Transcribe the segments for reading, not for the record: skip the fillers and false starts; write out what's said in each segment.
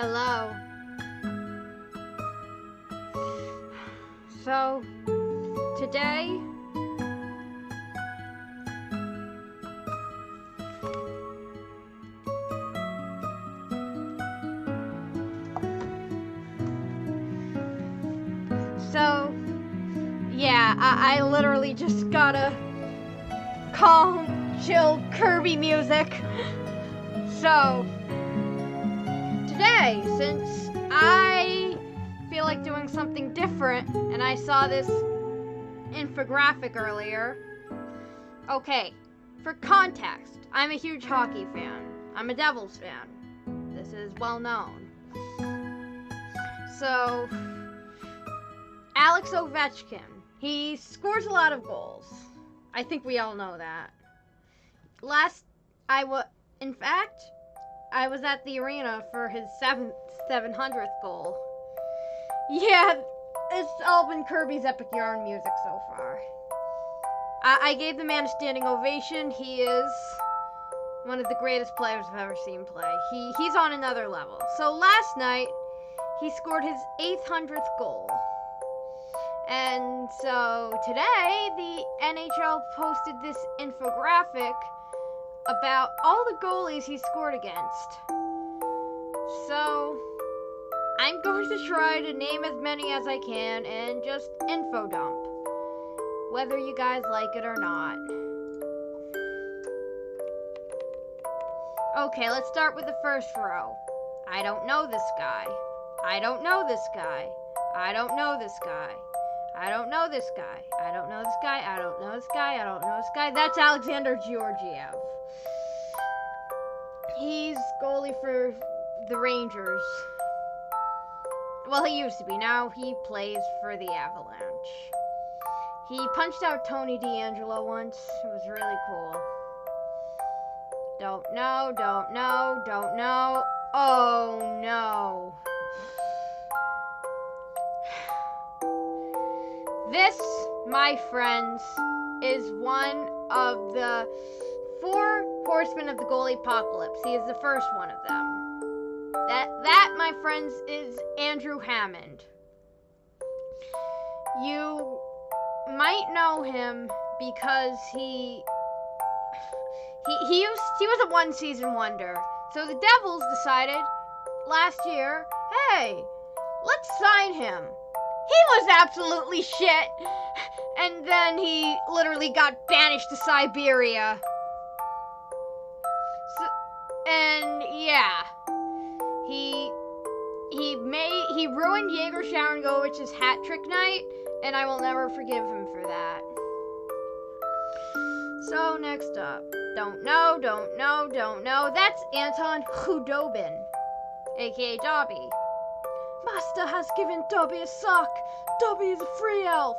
Hello. So, today, yeah, I literally just got a calm, chill Kirby music. So, today, since I feel like doing something different, and I saw this infographic earlier. Okay, for context, I'm a huge hockey fan. I'm a Devils fan. This is well known. So, Alex Ovechkin, he scores a lot of goals. I think we all know that. In fact, I was at the arena for his 700th goal. Yeah, it's all been Kirby's epic yarn music so far. I gave the man a standing ovation. He is one of the greatest players I've ever seen play. He's on another level. So last night, he scored his 800th goal. And so today, the NHL posted this infographic about all the goalies he scored against. So I'm going to try to name as many as I can and just infodump, whether you guys like it or not. Okay, let's start with the first row. I don't know this guy. I don't know this guy. I don't know this guy. I don't know this guy. I don't know this guy. I don't know this guy. I don't know this guy. That's Alexander Georgiev. He's goalie for the Rangers. Well, he used to be. Now he plays for the Avalanche. He punched out Tony DeAngelo once. It was really cool. Don't know, don't know, don't know. Oh, no. This, my friends, is one of the 4 horsemen of the goalie apocalypse. He is the first one of them. That, my friends, is Andrew Hammond. You might know him because he was a one-season wonder. So the Devils decided last year, hey, let's sign him. He was absolutely shit. And then he literally got banished to Siberia. And yeah, he ruined Yegor Sharangovich's hat trick night, and I will never forgive him for that. So next up, don't know. That's Anton Khudobin, aka Dobby. Master has given Dobby a sock. Dobby is a free elf.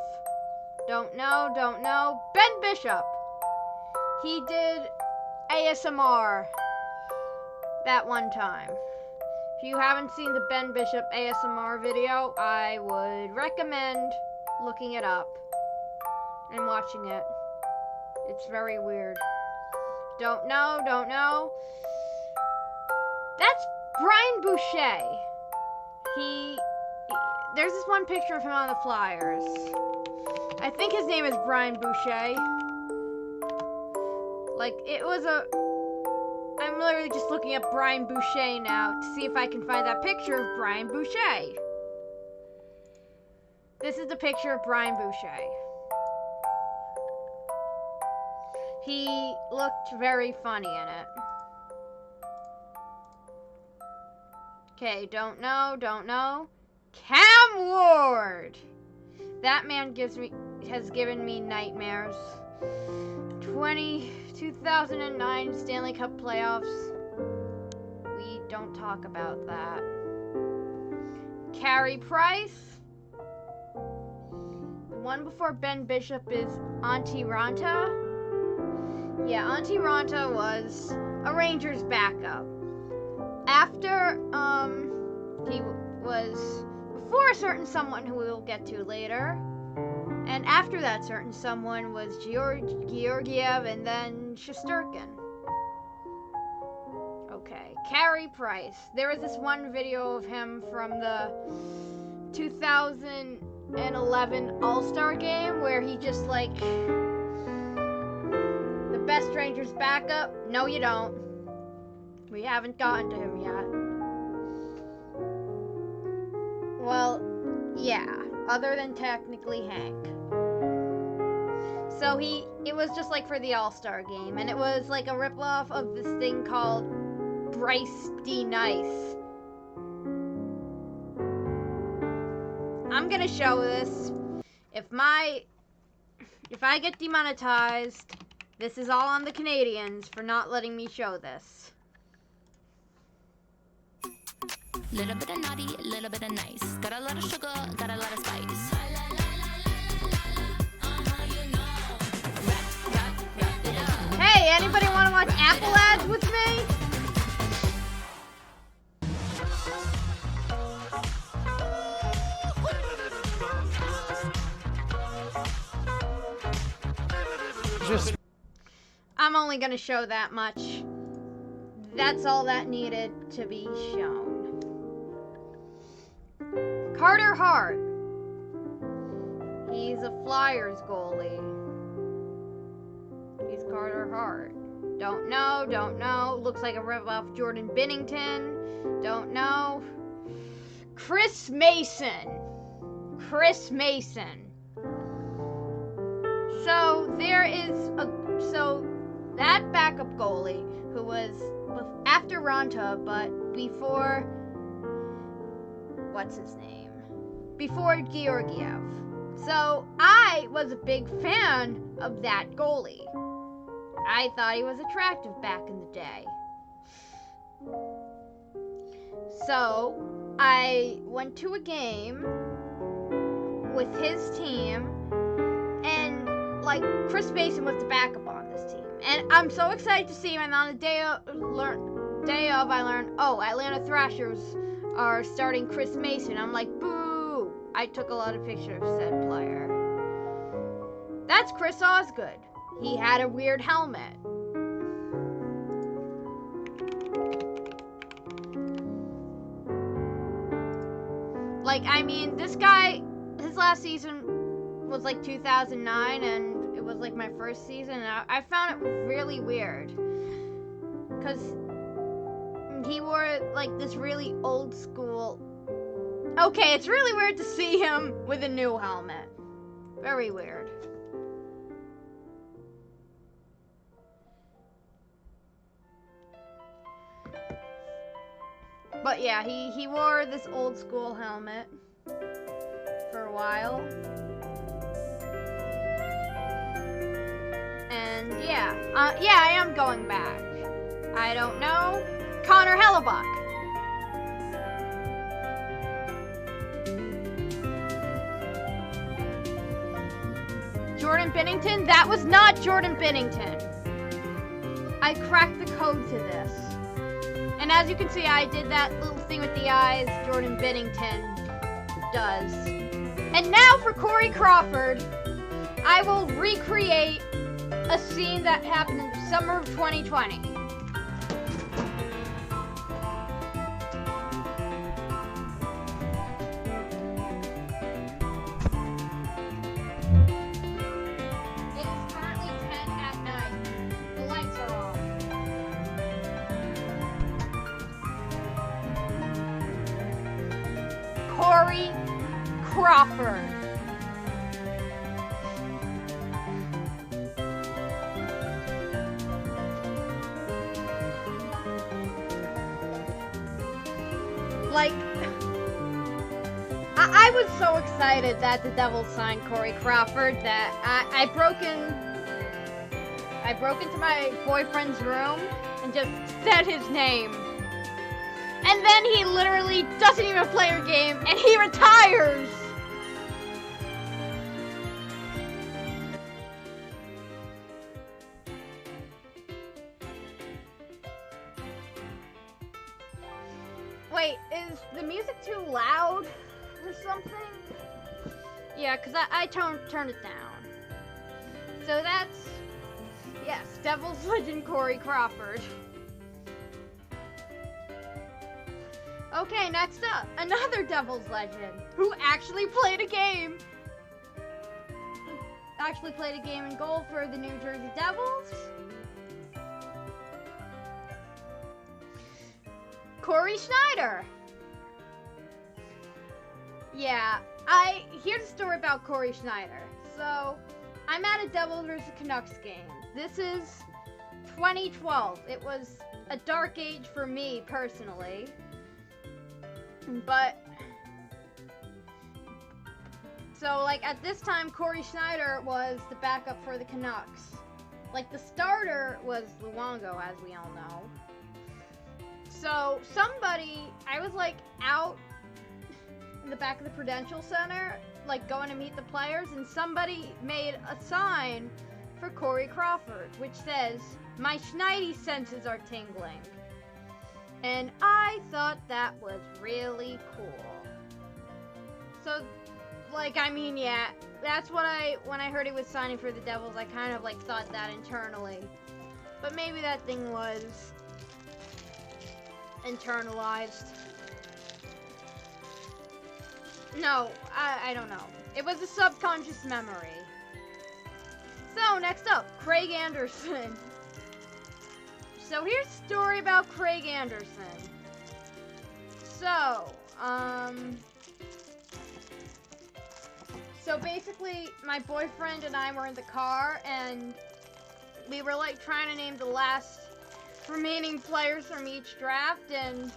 Don't know. Ben Bishop. He did ASMR that one time. If you haven't seen the Ben Bishop ASMR video, I would recommend looking it up and watching it. It's very weird. Don't know. That's Brian Boucher. There's this one picture of him on the Flyers. I think his name is Brian Boucher. I'm literally just looking up Brian Boucher now to see if I can find that picture of Brian Boucher. This is the picture of Brian Boucher. He looked very funny in it. Okay, don't know. Cam Ward! That man has given me nightmares. 2009 Stanley Cup playoffs. We don't talk about that. Carey Price. The one before Ben Bishop is Antti Ranta. Yeah, Antti Ranta was a Rangers backup. After, he was before a certain someone who we will get to later. And after that certain someone was Georgiev and then Shesterkin. Okay, Carey Price. There was this one video of him from the 2011 All-Star game where he just like, the best Rangers backup? No, you don't. We haven't gotten to him yet. Well, yeah, other than technically Hank. So it was just like for the All-Star game, and it was like a ripoff of this thing called Bryce D. Nice. I'm gonna show this. If I get demonetized, this is all on the Canadians for not letting me show this. Little bit of naughty, little bit of nice. Got a lot of sugar, got a lot of spice. Hey, anybody want to watch Apple ads with me? I'm only gonna show that much. That's all that needed to be shown. Carter Hart. He's a Flyers goalie. He's Carter Hart. Don't know. Looks like a rip-off Jordan Binnington. Don't know. Chris Mason. So that backup goalie who was after Ronta, but before, what's his name? Before Georgiev. So I was a big fan of that goalie. I thought he was attractive back in the day. So I went to a game with his team, and like Chris Mason was the backup on this team. And I'm so excited to see him, and on the day of I learned, oh, Atlanta Thrashers are starting Chris Mason. I'm like, boo! I took a lot of pictures of said player. That's Chris Osgood. He had a weird helmet. Like, I mean, this guy, his last season was like 2009, and it was like my first season, and I found it really weird. Because he wore like this really old school... Okay, it's really weird to see him with a new helmet. Very weird. But yeah, he wore this old school helmet for a while. And yeah, I am going back. I don't know. Connor Hellebuck. Jordan Binnington? That was not Jordan Binnington. I cracked the code to this. And as you can see, I did that little thing with the eyes Jordan Binnington does. And now for Corey Crawford, I will recreate a scene that happened in the summer of 2020. Corey Crawford. Like, I was so excited that the Devils signed Corey Crawford that I broke into my boyfriend's room and just said his name. And then he literally doesn't even play a game, and he retires! Wait, is the music too loud or something? Yeah, because I turned it down. So that's, yes, Devils legend Corey Crawford. Okay, next up, another Devils legend who actually played a game. Actually played a game in goal for the New Jersey Devils. Corey Schneider. Yeah, here's a story about Corey Schneider. So, I'm at a Devils vs. Canucks game. This is 2012. It was a dark age for me personally. But so like at this time Corey Schneider was the backup for the Canucks. Like the starter was Luongo, as we all know. So I was like out in the back of the Prudential Center, like going to meet the players, and somebody made a sign for Corey Crawford, which says, "My Schneidi senses are tingling." And I thought that was really cool. So, like, I mean, yeah, that's what when I heard he was signing for the Devils, I kind of, like, thought that internally. But maybe that thing was internalized. No, I don't know. It was a subconscious memory. So, next up, Craig Anderson. So here's a story about Craig Anderson. So basically, my boyfriend and I were in the car, and we were like trying to name the last remaining players from each draft, and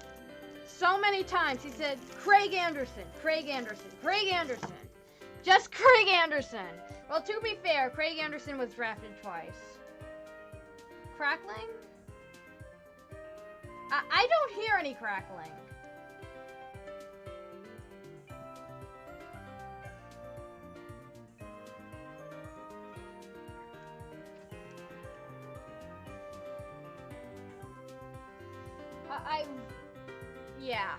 so many times he said, Craig Anderson, Craig Anderson, Craig Anderson. Just Craig Anderson. Well, to be fair, Craig Anderson was drafted twice. Crackling? I don't hear any crackling. Yeah.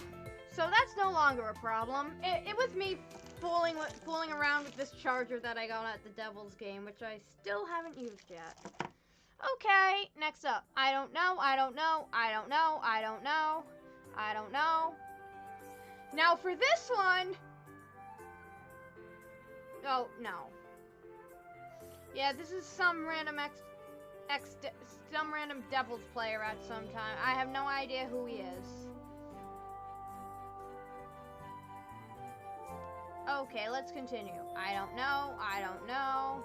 So that's no longer a problem. It was me fooling around with this charger that I got at the Devils game, which I still haven't used yet. Okay, next up. I don't know. Now for this one. Oh, no. Yeah, this is some random some random Devils player at some time. I have no idea who he is. Okay, let's continue. I don't know.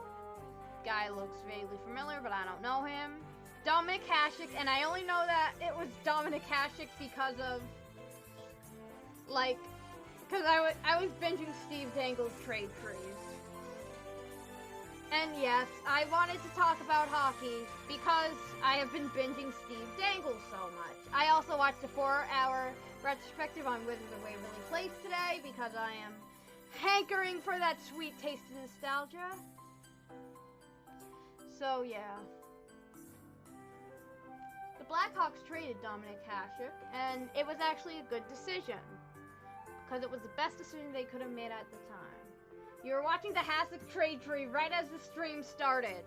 Guy looks vaguely familiar, but I don't know him. Dominic Hasek, and I only know that it was Dominic Hasek because of, like, because I was binging Steve Dangle's trade trees. And yes, I wanted to talk about hockey because I have been binging Steve Dangle so much. I also watched a 4-hour retrospective on Wizards of Waverly Place today because I am hankering for that sweet taste of nostalgia. So, yeah. The Blackhawks traded Dominic Hasek, and it was actually a good decision because it was the best decision they could have made at the time. You were watching the Hasek trade tree right as the stream started.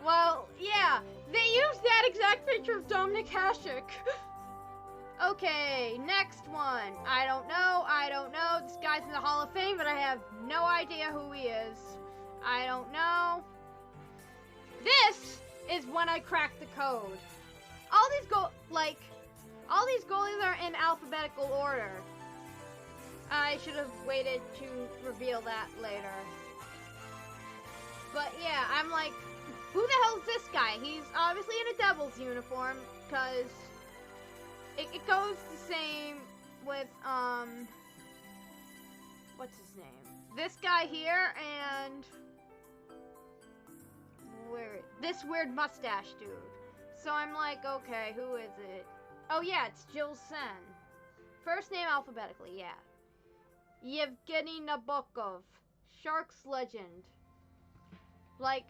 Well, yeah, they used that exact picture of Dominic Hasek. Okay, next one. I don't know. This guy's in the Hall of Fame, but I have no idea who he is. I don't know. This is when I cracked the code. All these goalies are in alphabetical order. I should have waited to reveal that later. But yeah, I'm like, who the hell is this guy? He's obviously in a Devils uniform, because it goes the same with, what's his name? This guy here, and this weird mustache dude. So I'm like, okay, who is it? Oh yeah, it's Jill Sen. First name alphabetically, yeah. Yevgeny Nabokov, Sharks legend. Like,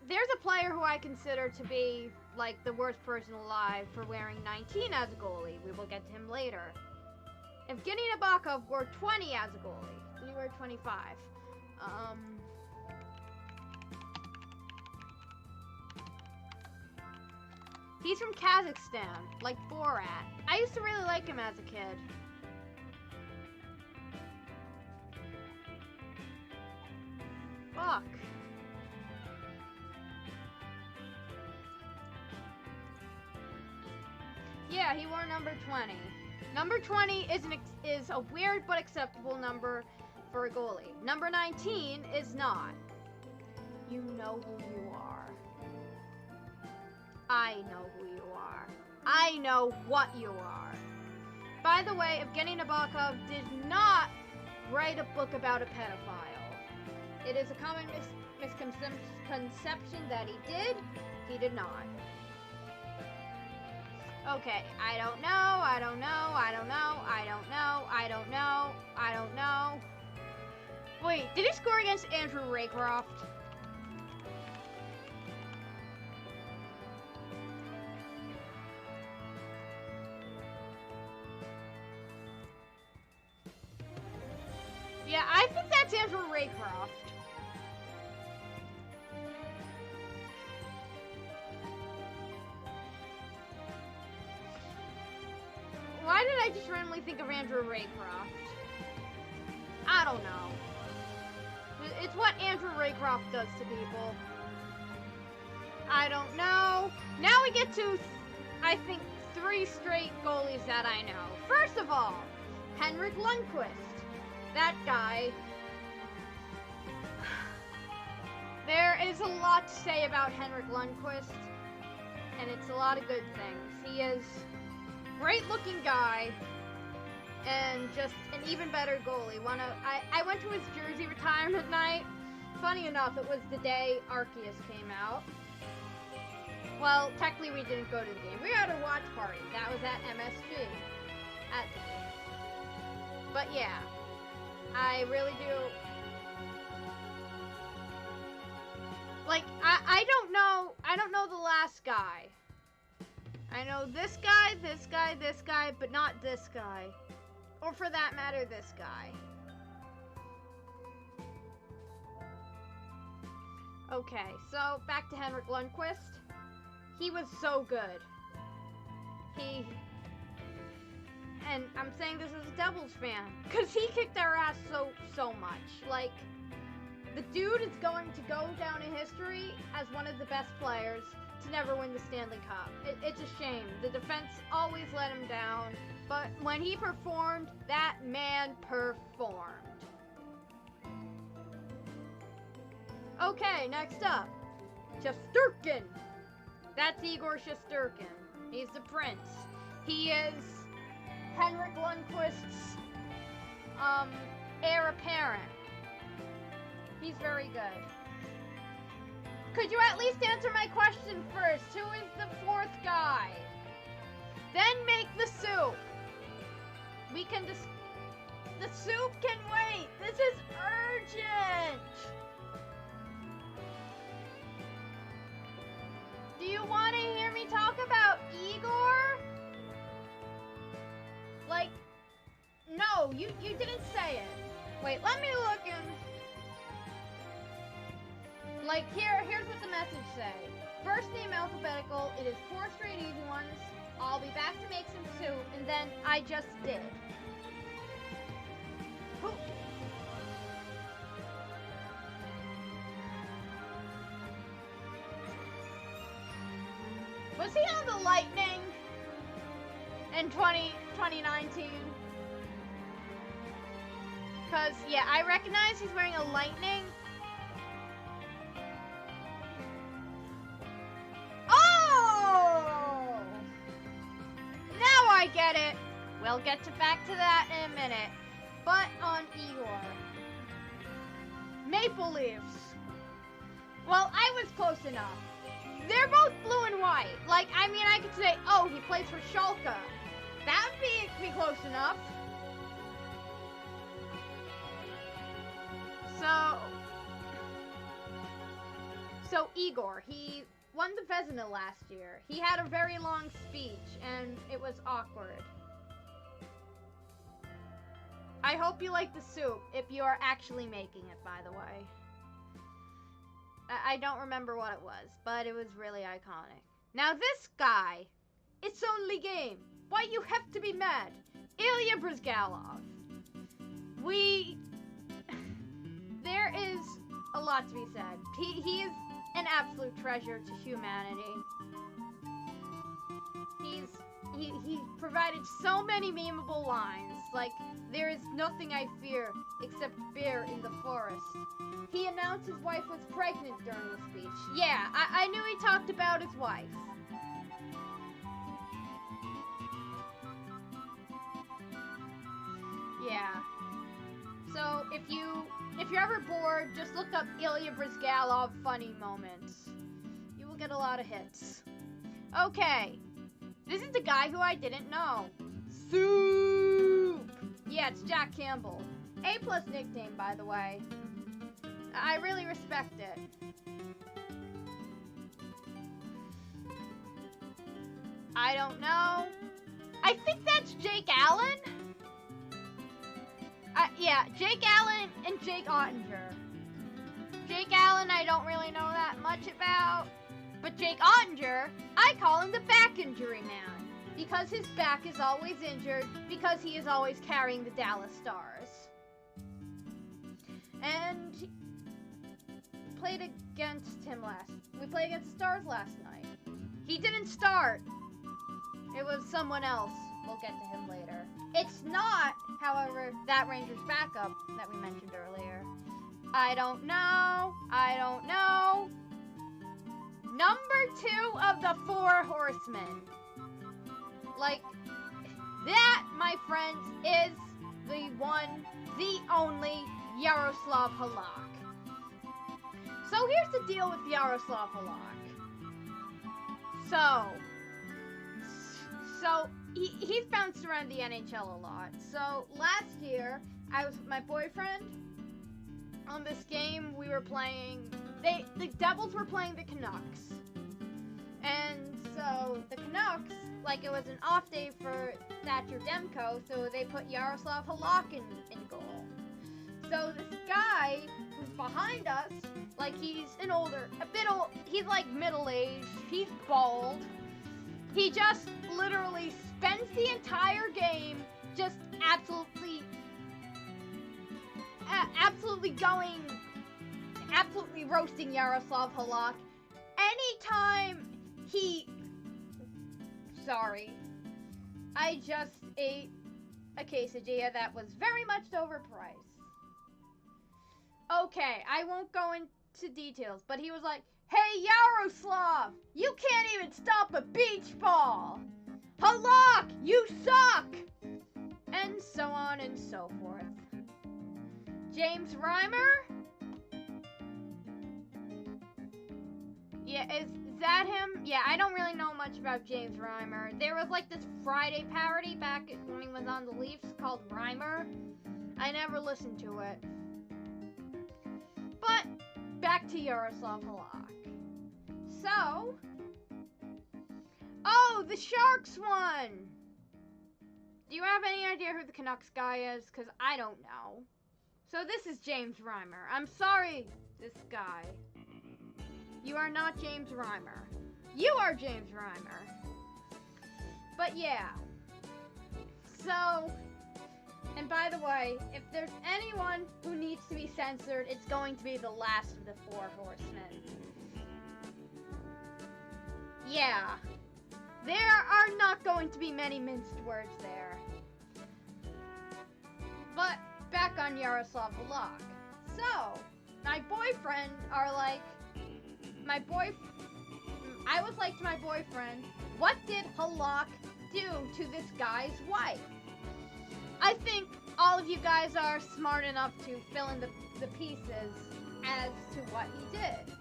there's a player who I consider to be, like, the worst person alive for wearing 19 as a goalie. We will get to him later. Evgeny Nabokov wore 20 as a goalie. He wore 25. He's from Kazakhstan, like Borat. I used to really like him as a kid. Fuck. Yeah, he wore number 20. Number 20 is a weird but acceptable number for a goalie. Number 19 is not. You know who you are. I know who you are. I know what you are. By the way, Evgeny Nabokov did not write a book about a pedophile. It is a common misconception that he did. He did not. Okay, I don't know, I don't know, I don't know, I don't know, I don't know, I don't know. Wait, did he score against Andrew Raycroft? Yeah, I think that's Andrew Raycroft. Why did I just randomly think of Andrew Raycroft? I don't know. It's what Andrew Raycroft does to people. I don't know. Now we get to, I think, 3 straight goalies that I know. First of all, Henrik Lundqvist. That guy. There is a lot to say about Henrik Lundqvist, and it's a lot of good things. He is great looking guy and just an even better goalie. I went to his jersey retirement night. Funny enough, it was the day Arceus came out. Well, technically we didn't go to the game. We had a watch party. That was at MSG. At the game. But yeah, I really do. Like, I don't know the last guy. I know this guy, but not this guy. Or for that matter, this guy. Okay, so back to Henrik Lundqvist. He was so good. And I'm saying this as a Devils fan, because he kicked our ass so much. Like, the dude is going to go down in history as one of the best players to never win the Stanley Cup. It's a shame. The defense always let him down, but when he performed, that man performed. Okay, next up, Shesterkin. That's Igor Shesterkin. He's the prince. He is Henrik Lundqvist's heir apparent. He's very good. Could you at least answer my question first? Who is the 4th guy? Then make the soup. We can just... The soup can wait. This is urgent. Do you want to hear me talk about Igor? Like, no, you didn't say it. Wait, let me look in. Like, here's what the message say. First name alphabetical, it is 4 straight easy ones. I'll be back to make some soup, and then I just did. Who? Was he on the Lightning in 2019? Because, yeah, I recognize he's wearing a Lightning. Oh! Now I get it. We'll get back to that in a minute. But on Igor. Maple Leafs. Well, I was close enough. They're both blue and white. Like, I mean, I could say, oh, he plays for Schalke. That would be close enough. So Igor, he won the Vezina last year. He had a very long speech, and it was awkward. I hope you like the soup, if you are actually making it, by the way. I don't remember what it was, but it was really iconic. Now this guy, it's only game. Why you have to be mad? Ilya Brizgalov. There is a lot to be said. He is an absolute treasure to humanity. He provided so many memeable lines, like, there is nothing I fear except bear in the forest. He announced his wife was pregnant during the speech. Yeah, I knew he talked about his wife. Yeah. So if you're ever bored, just look up Ilya Brizgalov funny moments. You will get a lot of hits. Okay. This is the guy who I didn't know. Soup! Yeah, it's Jack Campbell. A+ nickname, by the way. I really respect it. I don't know. I think that's Jake Allen. Yeah, Jake Allen and Jake Ottinger. Jake Allen I don't really know that much about. But Jake Ottinger, I call him the back injury man. Because his back is always injured, because he is always carrying the Dallas Stars. And we played against the Stars last night. He didn't start. It was someone else. We'll get to him later. It's not, however, that Rangers backup that we mentioned earlier. I don't know. Number 2 of the 4 horsemen. Like, that, my friends, is the one, the only Yaroslav Halak. So here's the deal with Yaroslav Halak. So he's bounced around the NHL a lot. So last year, I was with my boyfriend on this game we were playing. The Devils were playing the Canucks. And so the Canucks, like, it was an off day for Thatcher Demko, so they put Yaroslav Halak in goal. So this guy who's behind us, like, he's he's like middle-aged, he's bald. He just literally spends the entire game just absolutely roasting Yaroslav Halak. Anytime I just ate a quesadilla that was very much overpriced. Okay, I won't go into details, but he was like, "Hey Yaroslav, you can't even stop a beach ball! Halak, you suck!" And so on and so forth. James Reimer? Yeah, is that him? Yeah, I don't really know much about James Reimer. There was like this Friday parody back when he was on the Leafs called Reimer. I never listened to it. But back to Yaroslav Halak. So, the Sharks won! Do you have any idea who the Canucks guy is? Because I don't know. So this is James Reimer. I'm sorry, this guy. You are not James Reimer. You are James Reimer. But yeah. So, and by the way, if there's anyone who needs to be censored, it's going to be the last of the 4 horsemen. Yeah. There are not going to be many minced words there. But back on Yaroslav Halak. So, my boyfriend are like, I was like to my boyfriend, what did Halak do to this guy's wife? I think all of you guys are smart enough to fill in the pieces as to what he did.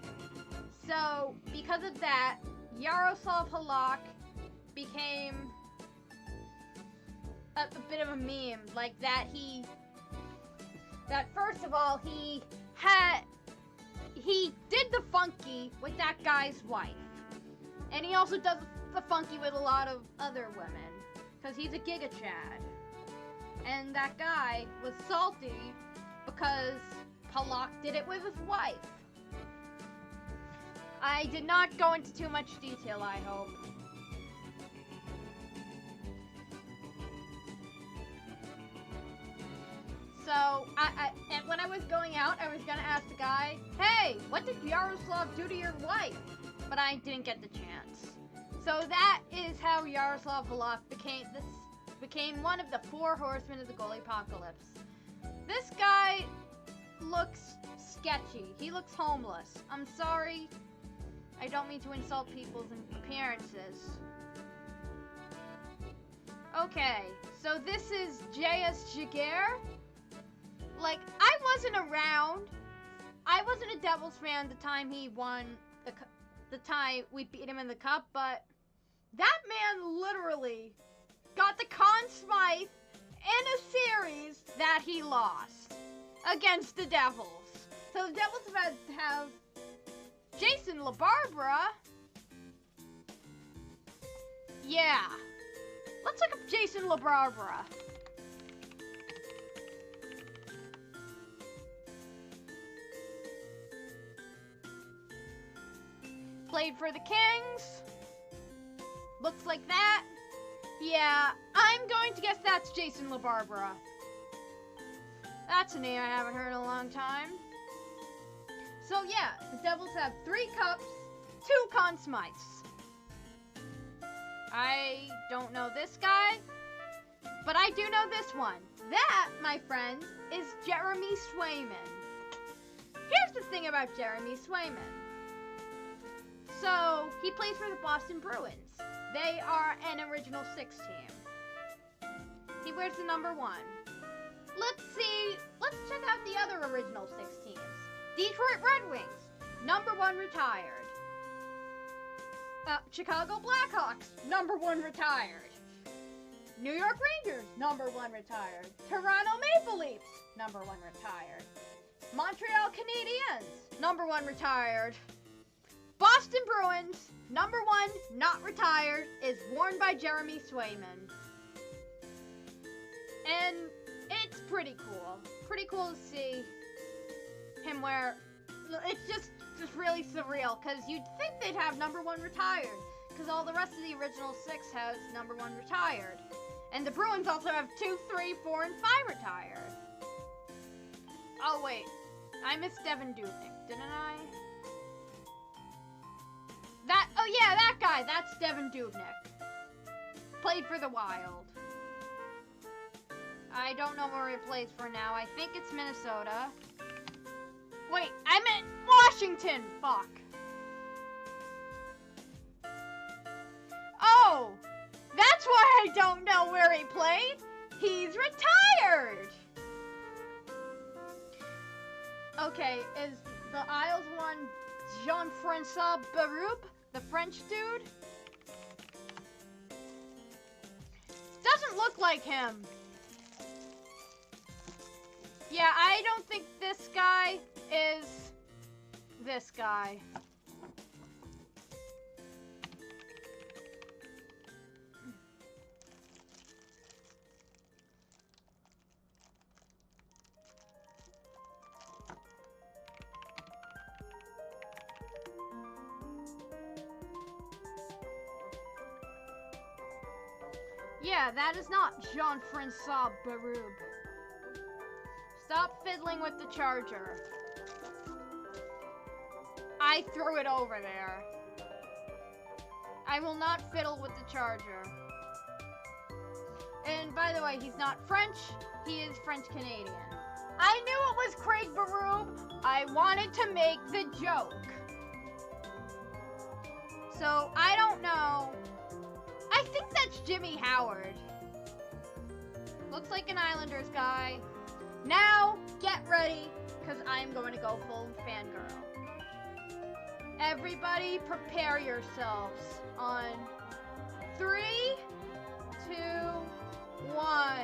So, because of that, Yaroslav Halak became a bit of a meme, like that first of all, he did the funky with that guy's wife. And he also does the funky with a lot of other women, because he's a Giga Chad. And that guy was salty because Halak did it with his wife. I did not go into too much detail, I hope. So, and when I was going out, I was gonna ask the guy, hey, what did Yaroslav do to your wife? But I didn't get the chance. So that is how Yaroslav Volok became one of the 4 horsemen of the goalie apocalypse. This guy looks sketchy. He looks homeless. I'm sorry. I don't mean to insult people's appearances. Okay, so this is J.S. Jaguar. Like, I wasn't around. I wasn't a Devils fan the time he won the time we beat him in the cup, but that man literally got the Conn Smythe in a series that he lost against the Devils. So the Devils have Jason LaBarbera. Yeah. Let's look up Jason LaBarbera. Played for the Kings. Looks like that. Yeah, I'm going to guess that's Jason LaBarbera. That's a name I haven't heard in a long time. So yeah, the Devils have 3 cups, 2 Conn Smythes. I don't know this guy, but I do know this one. That, my friends, is Jeremy Swayman. Here's the thing about Jeremy Swayman. So, he plays for the Boston Bruins. They are an original 6 team. He wears the number 1. Let's check out the other original 6 teams. Detroit Red Wings, number 1 retired. Chicago Blackhawks, number 1 retired. New York Rangers, number 1 retired. Toronto Maple Leafs, number 1 retired. Montreal Canadiens, number 1 retired. Boston Bruins, number 1 not retired, is worn by Jeremy Swayman. And it's pretty cool. Pretty cool to see him wear. It's just really surreal, because you'd think they'd have number 1 retired, because all the rest of the original 6 has number 1 retired. And the Bruins also have 2, 3, 4, and 5 retired. Oh wait, I missed Devin Dubnyk, didn't I? Oh yeah, that guy, that's Devin Dubnyk. Played for the Wild. I don't know where he plays for now. I think it's Minnesota. Wait, I meant Washington! Fuck. Oh! That's why I don't know where he played! He's retired! Okay, is the Isles one Jean-Francois Berube? The French dude? Doesn't look like him. Yeah, I don't think this guy is this guy. Yeah, that is not Jean-Francois Berube. Stop fiddling with the charger. I threw it over there. I will not fiddle with the charger. And by the way, he's not French. He is French-Canadian. I knew it was Craig Berube. I wanted to make the joke. So, I don't know. I think that's Jimmy Howard. Looks like an Islanders guy. Now, get ready, because I'm going to go full fangirl. Everybody prepare yourselves on 3, 2, 1.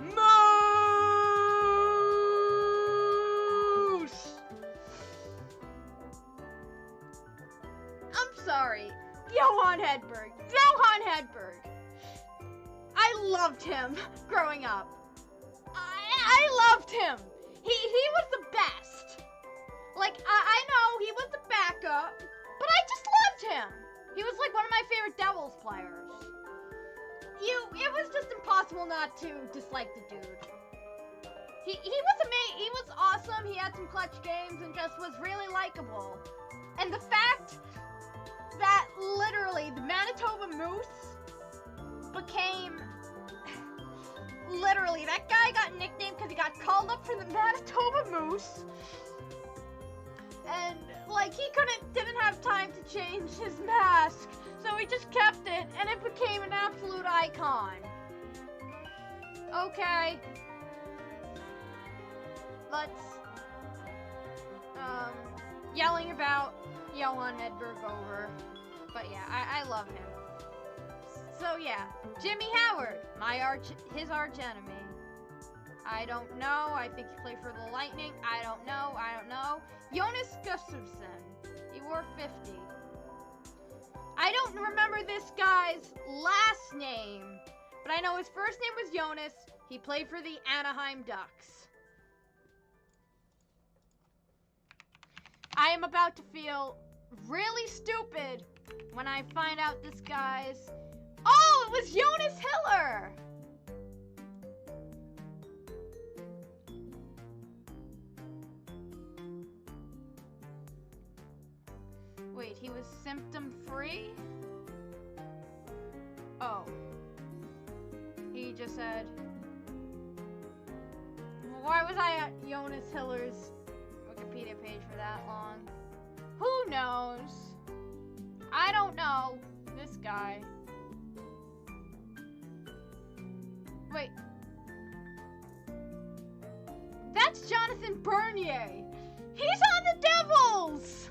Moose! I'm sorry. Johan Hedberg. Johan Hedberg. I loved him growing up. I loved him. He was the best. Like, I know he was the backup, but I just loved him. He was like one of my favorite Devils players. It was just impossible not to dislike the dude. He was amazing. He was awesome. He had some clutch games and just was really likable. And the fact that literally the Manitoba Moose became literally, that guy got nicknamed because he got called up for the Manitoba Moose. And like he didn't have time to change his mask, so he just kept it and it became an absolute icon. Okay. Let's yelling about Johan Edberg over. But yeah, I love him. So yeah, Jimmy Howard, his arch enemy. I don't know. I think he played for the Lightning. I don't know. Jonas Gustafsson. He wore 50. I don't remember this guy's last name, but I know his first name was Jonas. He played for the Anaheim Ducks. I am about to feel really stupid when I find out this guy's... Oh, it was Jonas Hiller! Wait, he was symptom-free? Oh. He just said... Why was I at Jonas Hiller's Wikipedia page for that long? Who knows? I don't know. This guy. Wait. That's Jonathan Bernier! He's on the Devils!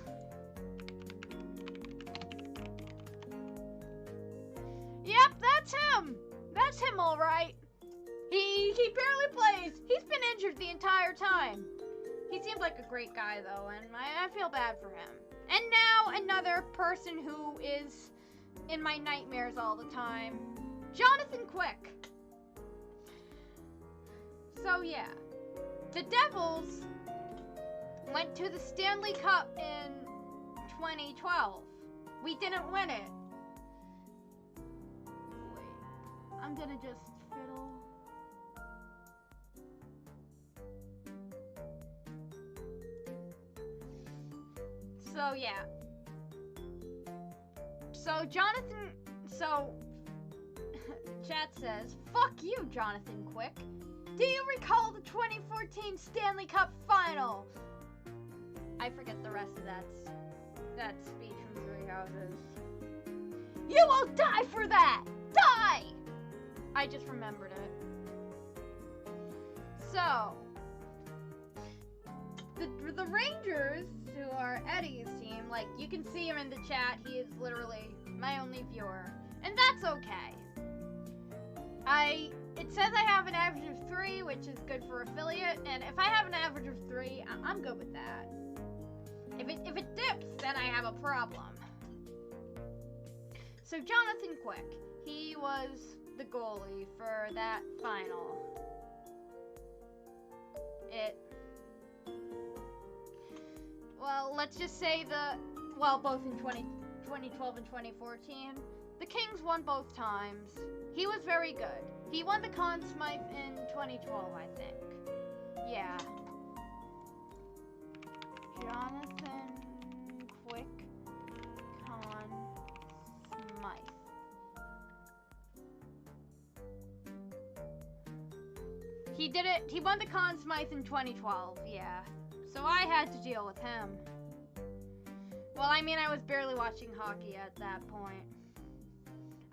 Yep, that's him! That's him, alright. He barely plays. He's been injured the entire time. He seems like a great guy, though, and I feel bad for him. And now, another person who is in my nightmares all the time. Jonathan Quick. So, yeah. The Devils went to the Stanley Cup in 2012. We didn't win it. Wait. I'm gonna just fiddle. So, yeah. So, chat says, fuck you, Jonathan Quick. Do you recall the 2014 Stanley Cup Final? I forget the rest of that speech from Three Houses. You will die for that! Die! I just remembered it. So, the Rangers, who are Eddie's team, like, you can see him in the chat. He is literally my only viewer. And that's okay. It says I have an average of 3, which is good for affiliate, and if I have an average of 3, I'm good with that. If it dips, then I have a problem. So Jonathan Quick, he was the goalie for that final. Well, let's just say both in 2012 and 2014, the Kings won both times. He was very good. He won the Conn Smythe in 2012, I think. Yeah. Jonathan Quick Conn Smythe. He did it. He won the Conn Smythe in 2012, yeah. So I had to deal with him. Well, I mean, I was barely watching hockey at that point.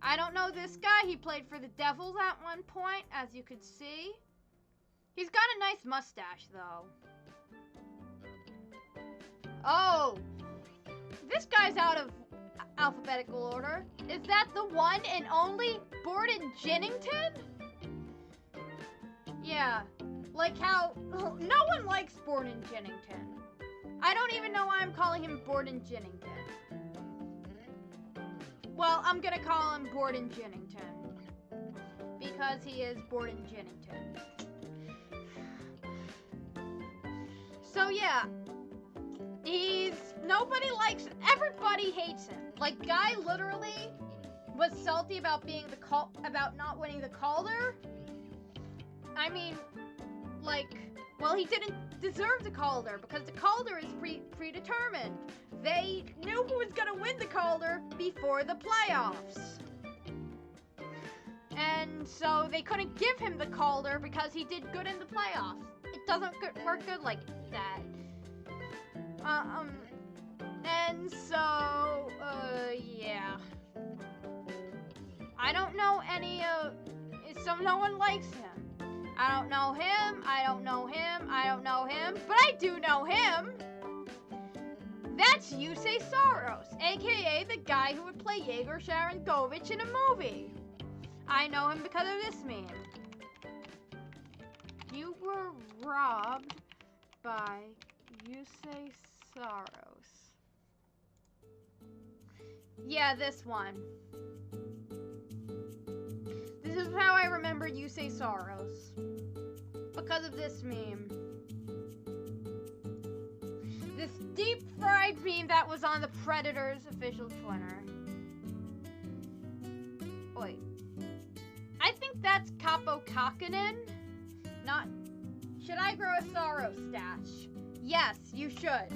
I don't know this guy. He played for the Devils at one point, as you could see. He's got a nice mustache, though. Oh! This guy's out of alphabetical order. Is that the one and only Borden Jennington? Yeah. Like how no one likes Borden Jennington. I don't even know why I'm calling him Borden Jennington. Well, I'm gonna call him Borden Jennington. Because he is Borden Jennington. So yeah. He's nobody likes him. Everybody hates him. Like, guy literally was salty about about not winning the Calder. I mean, like, well, he didn't deserve the Calder because the Calder is predetermined. They knew who was gonna win the Calder before the playoffs. And so they couldn't give him the Calder because he did good in the playoffs. It doesn't work good like that. And so, yeah. I don't know any so no one likes him. I don't know him, I don't know him, I don't know him, but I do know him. That's Yusei Saros, aka the guy who would play Yegor Sharangovich in a movie. I know him because of this meme. You were robbed by Yusei Saros. Yeah, this one. This is how I remember Yusei Saros. Because of this meme. This deep fried meme that was on the Predators official Twitter. Wait. I think that's Capo Kakinen. Not. Should I grow a Saros stash? Yes, you should.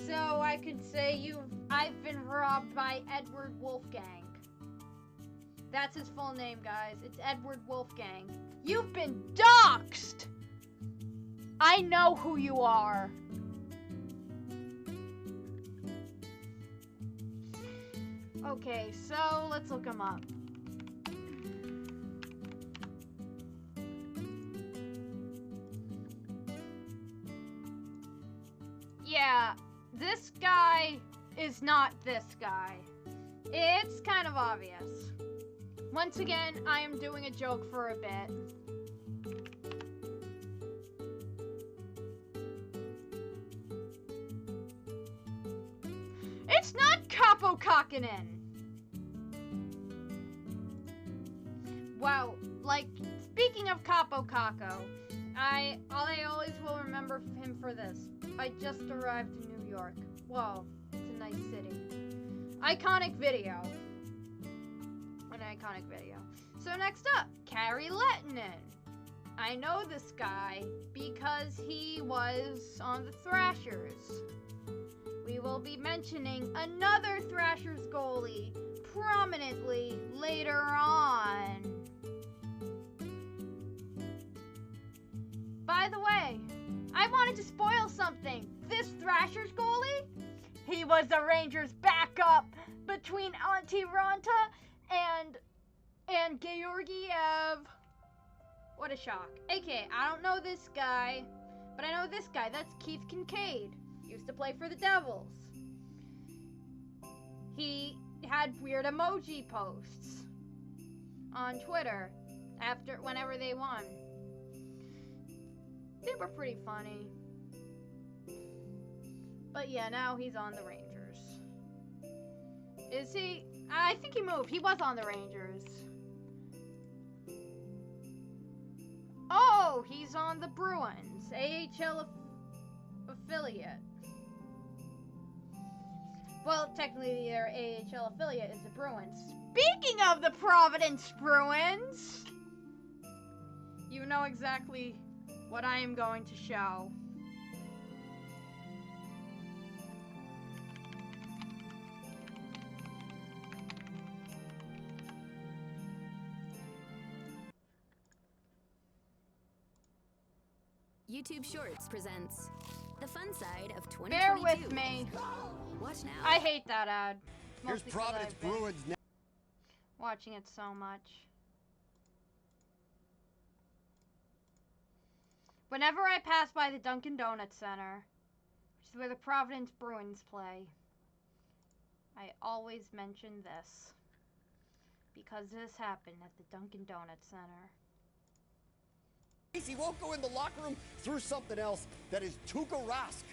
So I could say I've been robbed by Edward Wolfgang. That's his full name, guys. It's Edward Wolfgang. You've been doxxed! I know who you are. Okay, so let's look him up. Yeah, this guy is not this guy. It's kind of obvious. Once again, I am doing a joke for a bit. It's not Capo Kakinen! Wow, like, speaking of Capo Kako, I always will remember him for this. I just arrived in New York. Whoa, it's a nice city. Iconic video. An iconic video. So next up, Kari Lehtinen. I know this guy because he was on the Thrashers. We will be mentioning another Thrashers goalie prominently later on. By the way, I wanted to spoil something. This Thrashers goalie, he was the Rangers' backup between Antti Ranta and Georgiev. What a shock. Okay, I don't know this guy, but I know this guy. That's Keith Kincaid. Used to play for the Devils. He had weird emoji posts on Twitter whenever they won. They were pretty funny. But yeah, now he's on the Rangers. Is he? I think he moved. He was on the Rangers. Oh, he's on the Bruins, AHL affiliate. Well, technically their AHL affiliate is the Bruins. Speaking of the Providence Bruins, you know exactly what I am going to show. YouTube Shorts presents the fun side of 2022. Bear with me. Watch now. I hate that ad. Here's Mostly 'cause Providence I've been Bruins now. watching it so much. Whenever I pass by the Dunkin' Donuts Center, which is where the Providence Bruins play, I always mention this. Because this happened at the Dunkin' Donuts Center. He won't go in the locker room through something else. That is Tuukka Rask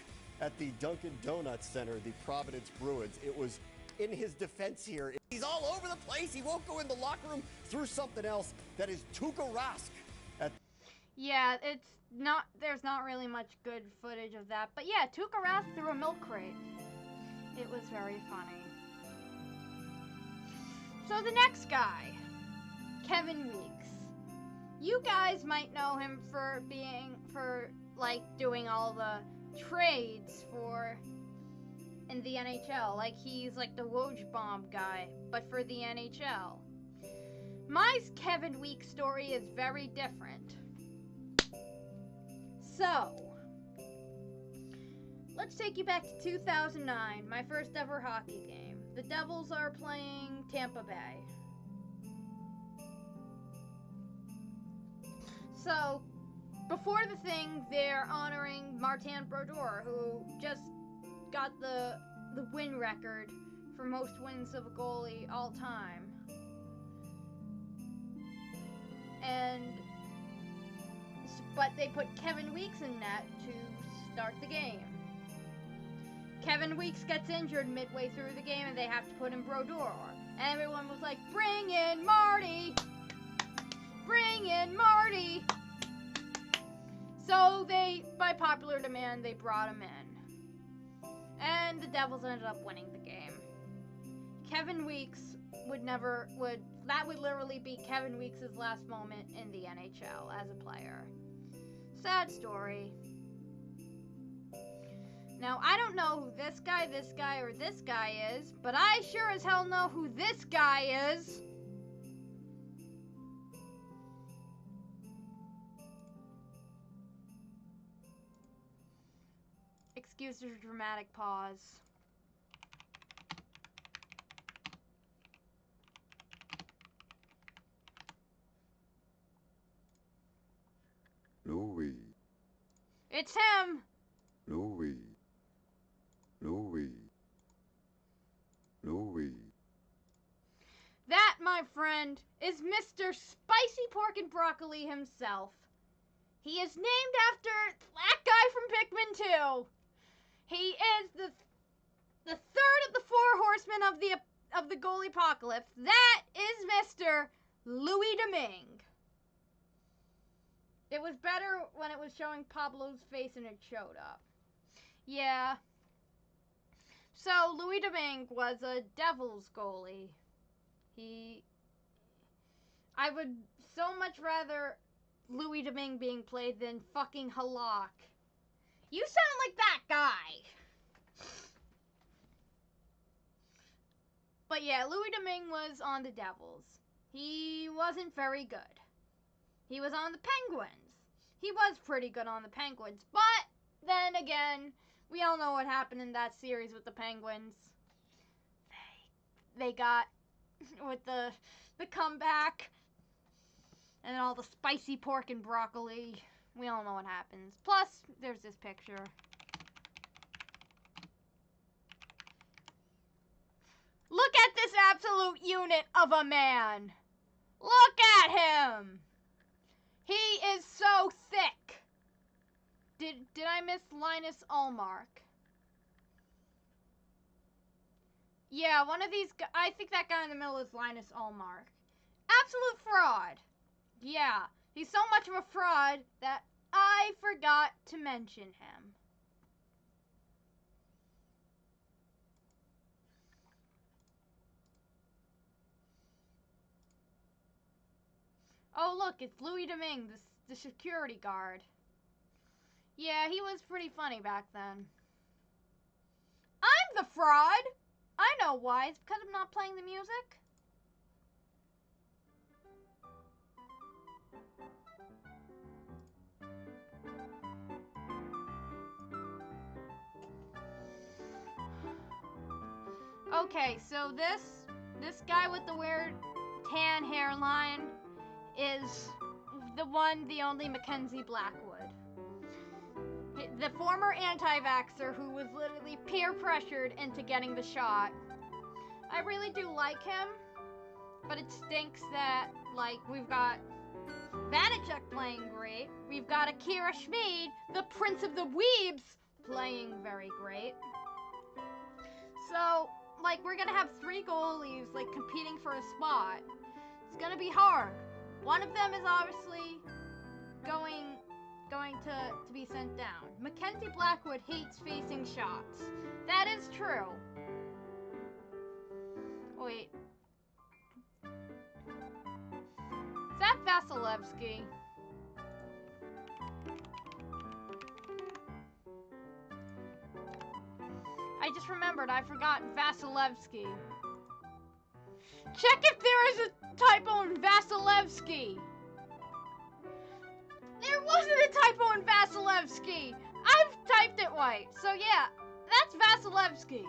at the Dunkin' Donuts Center, the Providence Bruins. It was in his defense here. He's all over the place. He won't go in the locker room through something else. That is Tuukka Rask at. Yeah, there's not really much good footage of that. But yeah, Tuukka Rask threw a milk crate. It was very funny. So the next guy, Kevin Weeks. You guys might know him for doing all the trades in the NHL. Like, he's like the Woj Bomb guy, but for the NHL. My Kevin Weeks story is very different. So, let's take you back to 2009, my first ever hockey game. The Devils are playing Tampa Bay. So, before the thing, they're honoring Martin Brodeur, who just got the win record for most wins of a goalie all time. But they put Kevin Weeks in net to start the game. Kevin Weeks gets injured midway through the game and they have to put in Brodeur. And everyone was like, bring in Marty! Bring in Marty! So by popular demand, they brought him in. And the Devils ended up winning the game. Kevin Weeks would literally be Kevin Weeks' last moment in the NHL as a player. Sad story. Now, I don't know who this guy, or this guy is, but I sure as hell know who this guy is. Excuse the dramatic pause. Louis. It's him! Louis. Louis. Louis. That, my friend, is Mr. Spicy Pork and Broccoli himself. He is named after that guy from Pikmin 2. He is the third of the four horsemen of the goalie apocalypse. That is Mr. Louis Domingue. It was better when it was showing Pablo's face and it showed up. Yeah. So, Louis Domingue was a Devils goalie. I would so much rather Louis Domingue being played than fucking Halak. You sound like that guy. But yeah, Louis Domingue was on the Devils. He wasn't very good. He was on the Penguins. He was pretty good on the Penguins. But then again, we all know what happened in that series with the Penguins. They got with the comeback and all the spicy pork and broccoli. We all know what happens. Plus, there's this picture. Look at this absolute unit of a man. Look at him. He is so thick. Did I miss Linus Ullmark? Yeah, one of these guys, I think that guy in the middle is Linus Ullmark. Absolute fraud. Yeah, he's so much of a fraud that I forgot to mention him. Oh, look, it's Louis Domingue, the security guard. Yeah, he was pretty funny back then. I'm the fraud! I know why. It's because I'm not playing the music. Okay, so this guy with the weird tan hairline is the only Mackenzie Blackwood. The former anti-vaxxer who was literally peer pressured into getting the shot. I really do like him, but it stinks that, like, we've got Vanacek playing great. We've got Akira Schmid, the Prince of the Weebs, playing very great. So, like, we're gonna have three goalies, like, competing for a spot. It's gonna be hard. One of them is obviously going to be sent down. Mackenzie Blackwood hates facing shots. That is true. Wait. Is that Vasilevsky? I just remembered, I forgot Vasilevsky. Check if there is a typo in Vasilevsky. There wasn't a typo in Vasilevsky. I've typed it right. So yeah, that's Vasilevsky.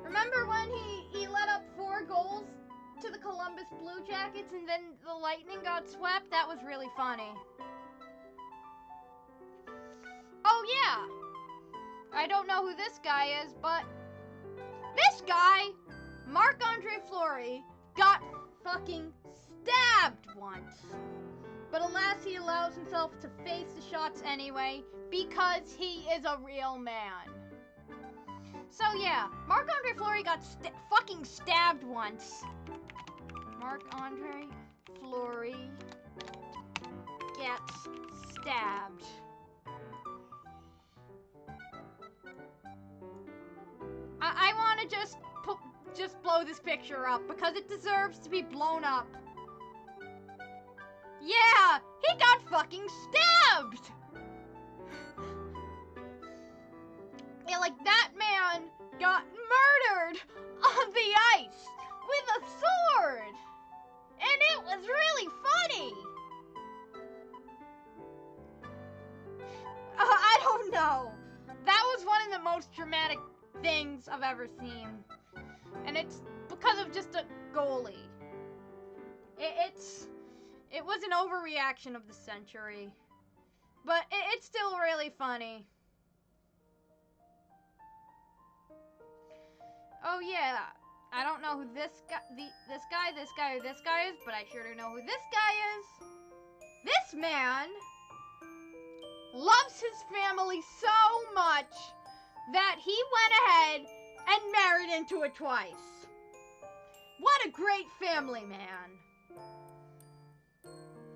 Remember when he let up 4 goals to the Columbus Blue Jackets and then the Lightning got swept? That was really funny. Oh yeah. I don't know who this guy is, but this guy, Marc-Andre Fleury, got fucking stabbed once. But alas, he allows himself to face the shots anyway because he is a real man. So yeah, Marc-Andre Fleury got fucking stabbed once. Marc-Andre Fleury gets stabbed. I want to just blow this picture up because it deserves to be blown up. Yeah, he got fucking stabbed. Yeah, like that man got murdered on the ice with a sword. And it was really funny. I don't know. That was one of the most dramatic things I've ever seen. And it's because of just a goalie. It was an overreaction of the century. But it's still really funny. Oh yeah, I don't know who this guy, or this guy is, but I sure do know who this guy is. This man loves his family so much that he went ahead and married into it twice. What a great family man.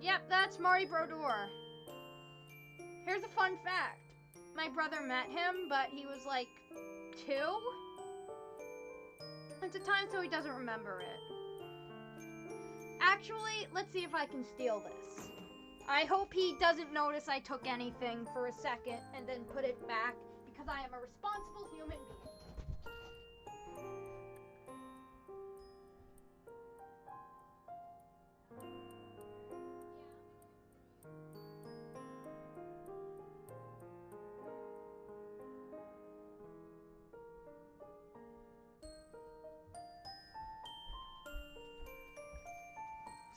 Yep, that's Marty Brodeur. Here's a fun fact. My brother met him, but he was like 2 at the time, so he doesn't remember it. Actually, let's see if I can steal this. I hope he doesn't notice I took anything for a second and then put it back, because I am a responsible human being.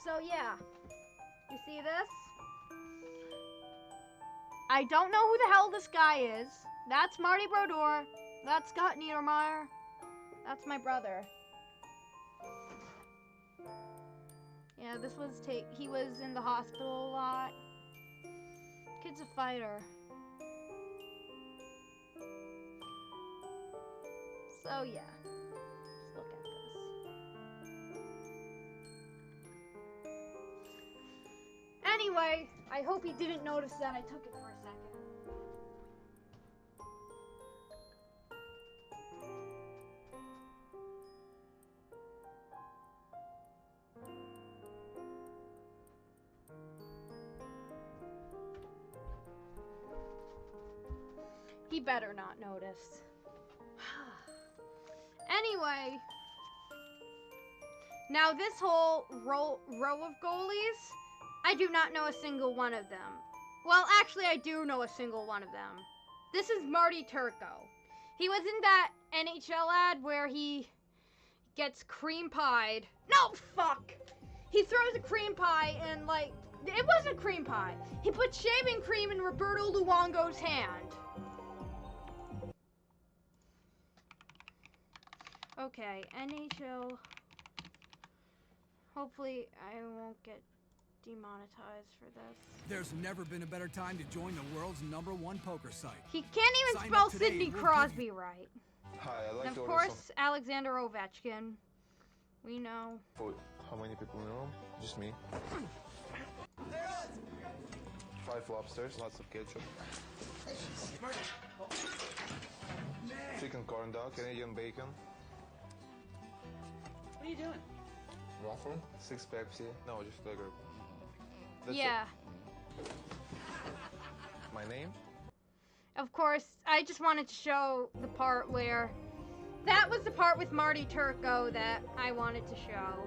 So yeah, you see this? I don't know who the hell this guy is. That's Marty Brodeur. That's Scott Niedermeyer. That's my brother. Yeah, this was he was in the hospital a lot. Kid's a fighter. So yeah, just look at this. Anyway, I hope he didn't notice that I took it for a second. He better not notice. Anyway, now this whole row of goalies, I do not know a single one of them. Well, actually, I do know a single one of them. This is Marty Turco. He was in that NHL ad where he gets cream pied. No, fuck! He throws a cream pie and, like, it wasn't cream pie. He put shaving cream in Roberto Luongo's hand. Okay, NHL. Hopefully, I won't get demonetized for this. There's never been a better time to join the world's #1 poker site. He can't even Sign spell up today Sidney and we'll Crosby right. Hi, I'd like And to of order course, Alexander Ovechkin. We know. some food. How many people in the room? Just me. 5 lobsters, lots of ketchup. Chicken corn dog, Canadian bacon. What are you doing? Waffle? 6 Pepsi? No, just regular. That's Yeah. it. My name? Of course, I just wanted to show the part where... That was the part with Marty Turco that I wanted to show.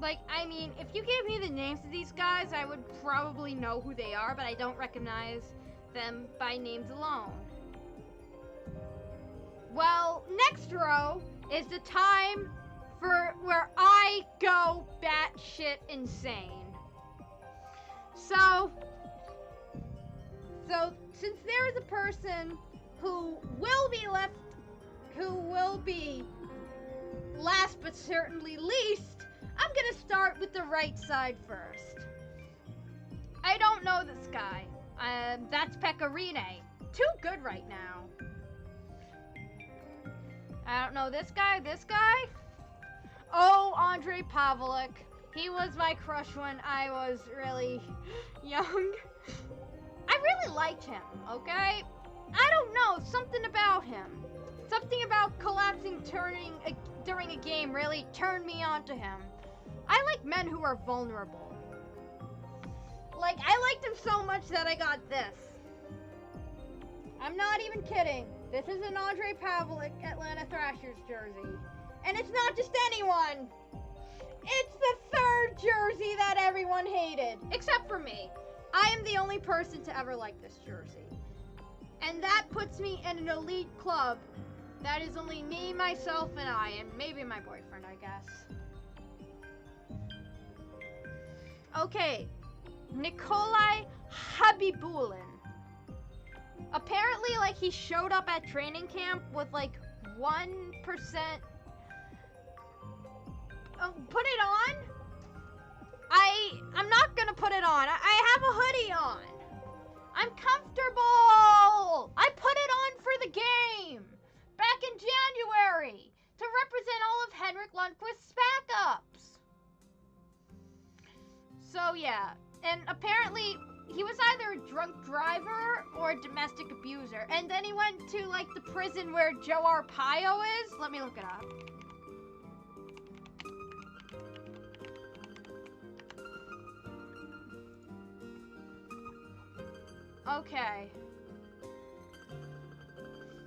Like, I mean, if you gave me the names of these guys, I would probably know who they are, but I don't recognize them by names alone. Well, next row is the time for where I go batshit insane. So since there is a person who will be last but certainly least, I'm gonna start with the right side first. I don't know this guy. That's Pecorine. Too good right now. I don't know this guy. Oh, Andrei Pavlik. He was my crush when I was really young. I really liked him, okay? I don't know, something about him. Something about collapsing during a game really turned me on to him. I like men who are vulnerable. Like, I liked him so much that I got this. I'm not even kidding. This is an Andrei Pavlik Atlanta Thrashers jersey. And it's not just anyone. It's the third jersey that everyone hated. Except for me. I am the only person to ever like this jersey. And that puts me in an elite club. That is only me, myself, and I, and maybe my boyfriend, I guess. Okay. Nikolai Habibulin. Apparently, like, he showed up at training camp with, like, 1%... Oh, put it on? I'm not gonna put it on. I have a hoodie on. I'm comfortable. I put it on for the game. Back in January. To represent all of Henrik Lundqvist's backups. So, yeah. And apparently... he was either a drunk driver or a domestic abuser. And then he went to, like, the prison where Joe Arpaio is. Let me look it up. Okay.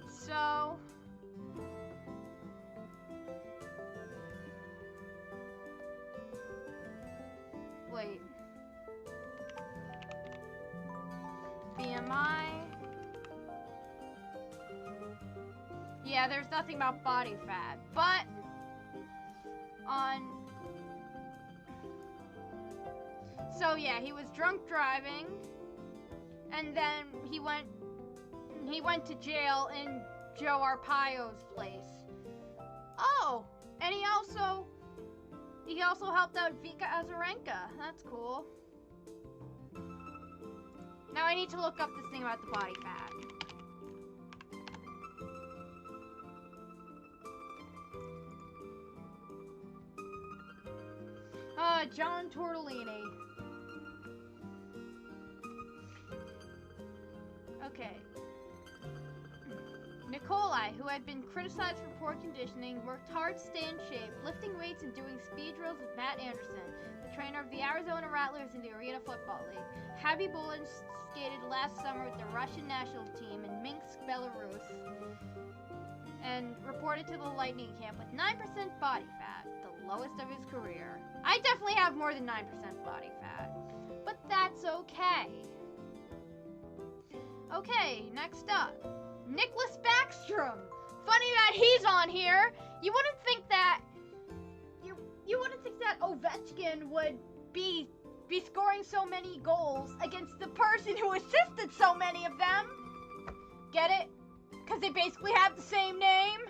So... wait. BMI. Yeah, there's nothing about body fat, but so yeah, he was drunk driving, and then he went to jail in Joe Arpaio's place. Oh, and he also helped out Vika Azarenka. That's cool. Now I need to look up this thing about the body fat. John Tortellini. Okay. Nikolai, who had been criticized for poor conditioning, worked hard to stay in shape, lifting weights and doing speed drills with Matt Anderson, the trainer of the Arizona Rattlers in the Arena Football League. Habibulin skated last summer with the Russian national team in Minsk, Belarus, and reported to the Lightning camp with 9% body fat, the lowest of his career. I definitely have more than 9% body fat, but that's okay. Okay, next up, Nicholas Backstrom. Funny that he's on here. You wouldn't think that Ovechkin would be scoring so many goals against the person who assisted so many of them. Get it? Because they basically have the same name.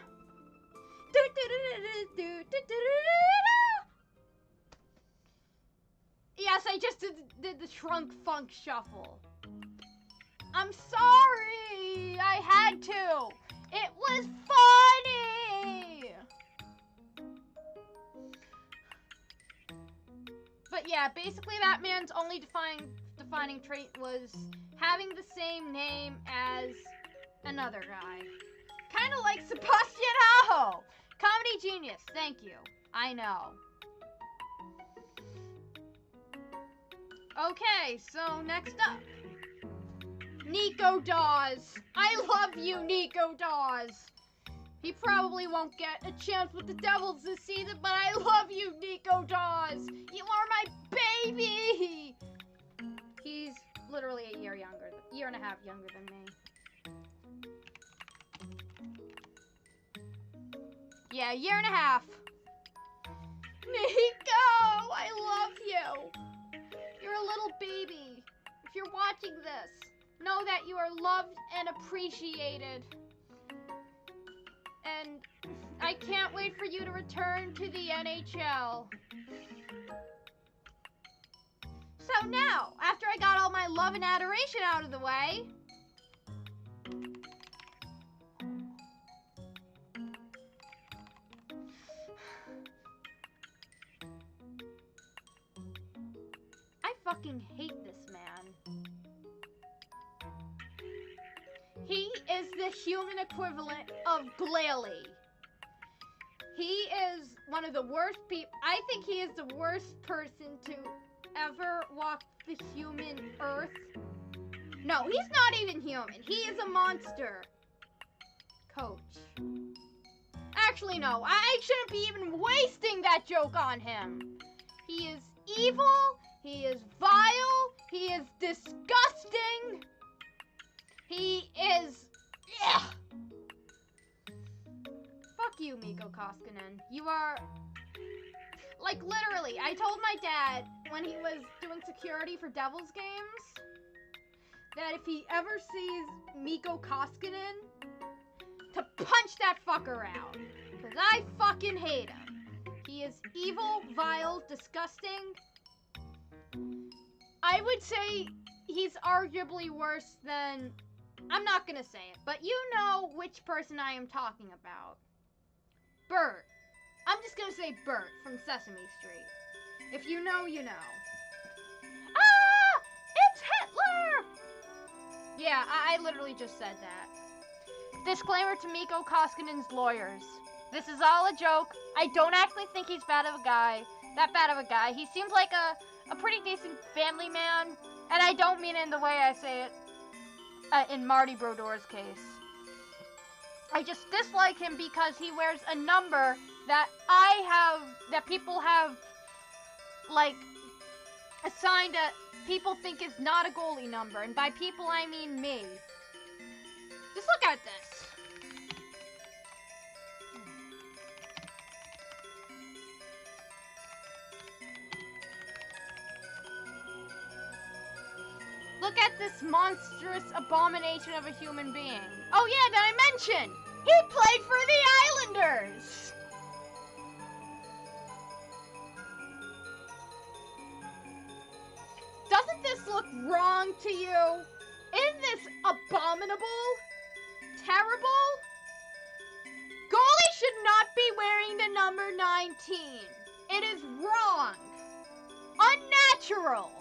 Yes, I just did the Shrunk Funk Shuffle. I'm sorry. I had to. It was funny. But yeah, basically that man's only defining trait was having the same name as another guy. Kind of like Sebastian Aho. Comedy genius, thank you. I know. Okay, so next up. Nico Dawes. I love you, Nico Dawes. He probably won't get a chance with the Devils this season, but I love you, Nico Dawes. You are my baby. He's literally a year and a half younger than me. Yeah, a year and a half. Nico, I love you. You're a little baby. If you're watching this, know that you are loved and appreciated. And I can't wait for you to return to the NHL. So now, after I got all my love and adoration out of the way, I fucking hate this man. He is the human equivalent of Goalie. He is one of the worst people. I think he is the worst person to ever walk the human earth. No, he's not even human. He is a monster. Coach. Actually, no. I shouldn't be even wasting that joke on him. He is evil. He is vile. He is disgusting. He is... Yeah. Fuck you, Mikko Koskinen. You are... Like, literally, I told my dad when he was doing security for Devils games that if he ever sees Mikko Koskinen, to punch that fucker out. Because I fucking hate him. He is evil, vile, disgusting. I would say he's arguably worse than... I'm not gonna say it, but you know which person I am talking about. Bert. I'm just gonna say Bert from Sesame Street. If you know, you know. Ah! It's Hitler! Yeah, I literally just said that. Disclaimer to Mikko Koskinen's lawyers. This is all a joke. I don't actually think he's that bad of a guy. He seems like a pretty decent family man, and I don't mean it in the way I say it in Marty Brodeur's case. I just dislike him because he wears a number that that people have, like, assigned people think is not a goalie number. And by people, I mean me. Just look at this. Look at this monstrous abomination of a human being. Oh yeah, did I mention? He played for the Islanders! Doesn't this look wrong to you? Isn't this abominable? Terrible? Goalie should not be wearing the number 19. It is wrong. Unnatural.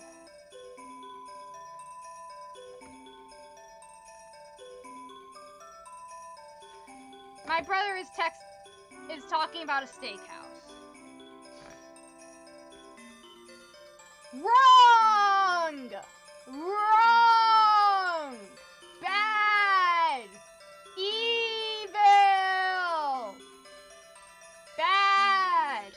My brother is talking about a steakhouse. Wrong! Wrong! Bad! Evil! Bad!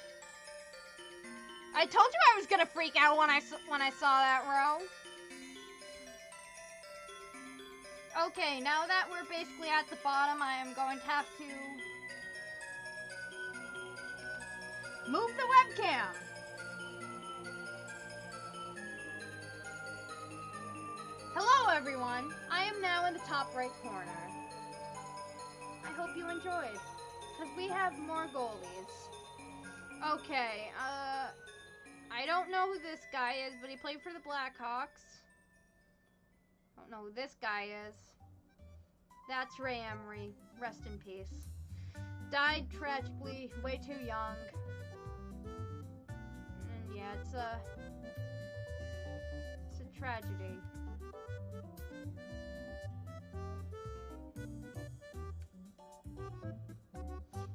I told you I was gonna freak out when I saw that row. Okay, now that we're basically at the bottom, I am going to have to move the webcam. Hello, everyone. I am now in the top right corner. I hope you enjoyed, because we have more goalies. Okay, I don't know who this guy is, but he played for the Blackhawks. Don't know who this guy is. That's Ray Emery. Rest in peace. Died tragically, way too young. And yeah, it's a tragedy.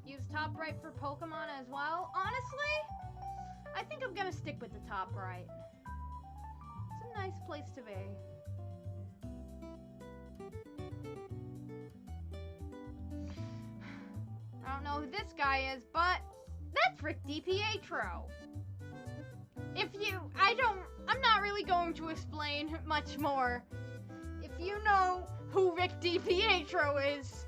He was top right for Pokemon as well. Honestly, I think I'm gonna stick with the top right. It's a nice place to be. I don't know who this guy is, but that's Rick DiPietro. I'm not really going to explain much more. If you know who Rick DiPietro is,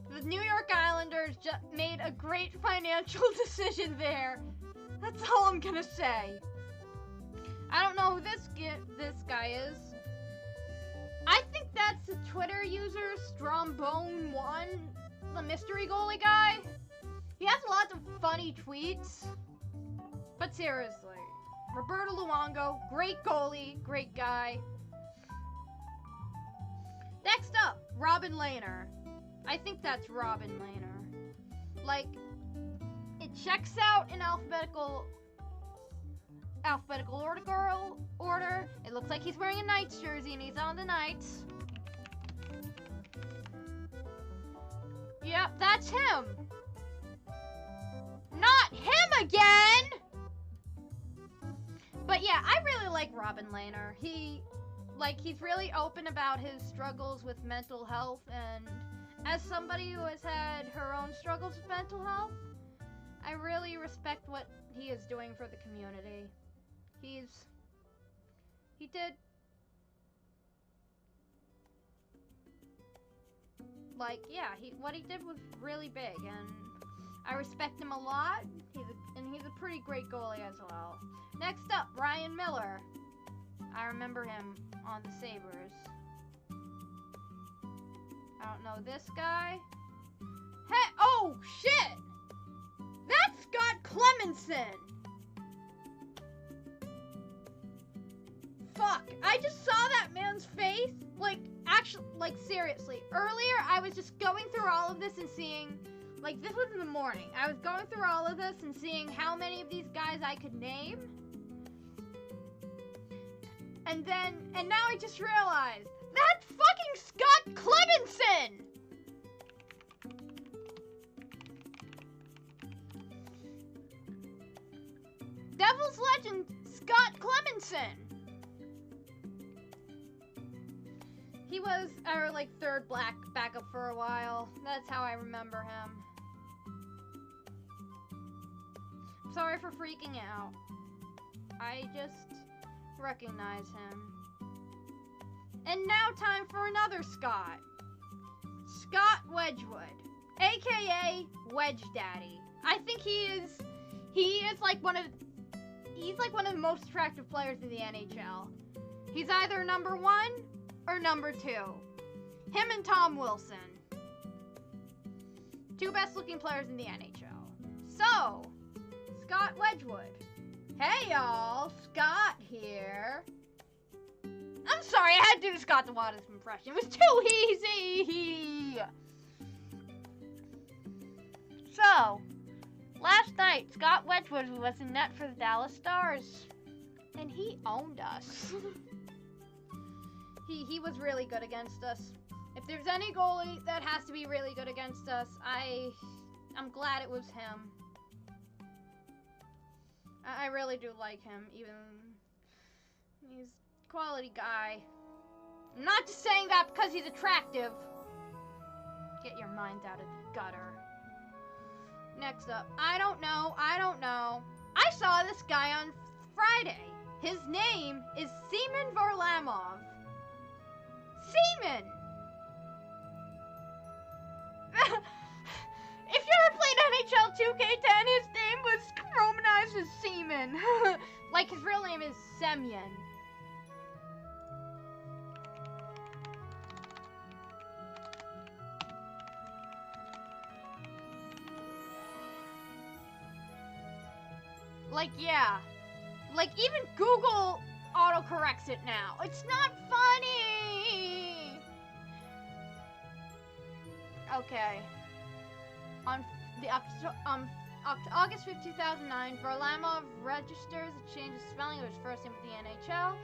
the New York Islanders just made a great financial decision there. That's all I'm gonna say. I don't know who this guy is. I think that's the Twitter user Strombone1, the mystery goalie guy. He has lots of funny tweets. But seriously, Roberto Luongo, great goalie, great guy. Next up, Robin Lehner. I think that's Robin Lehner. Like, it checks out in alphabetical order. It looks like he's wearing a Knights jersey and he's on the Knights. Yep, that's him. Not him again! But yeah, I really like Robin Lehner. He's really open about his struggles with mental health, and as somebody who has had her own struggles with mental health, I really respect what he is doing for the community. What he did was really big, and I respect him a lot. He's a pretty great goalie as well. Next up, Ryan Miller. I remember him on the Sabres. I don't know this guy. Hey, oh shit! That's Scott Clemenson! Fuck, I just saw that man's face. Seriously. Earlier, I was just going through all of this and seeing, this was in the morning. I was going through all of this and seeing how many of these guys I could name. And now I just realized, that's fucking Scott Clemenson! Devils legend, Scott Clemenson! He was our, third black backup for a while. That's how I remember him. Sorry for freaking out. I just recognize him. And now time for another Scott. Scott Wedgwood, aka Wedge Daddy. I think he's one of the most attractive players in the NHL. He's either number 1 or number 2. Him and Tom Wilson. 2 best looking players in the NHL. So, Scott Wedgwood. Hey y'all, Scott here. I'm sorry, I had to do Scott the Waters impression. It was too easy. So, last night, Scott Wedgwood was in net for the Dallas Stars. And he owned us. He was really good against us. If there's any goalie that has to be really good against us, I'm glad it was him. I really do like him, even he's a quality guy. I'm not just saying that because he's attractive. Get your mind out of the gutter. Next up, I don't know. I saw this guy on Friday. His name is Seaman Varlamov. Seaman! If you ever played NHL 2K10, his name was romanized as Seaman. His real name is Semyon. Yeah. Even Google autocorrects it now. It's not funny! Okay. On August 5th, 2009, Varlamov registers a change of spelling of his first name with the NHL.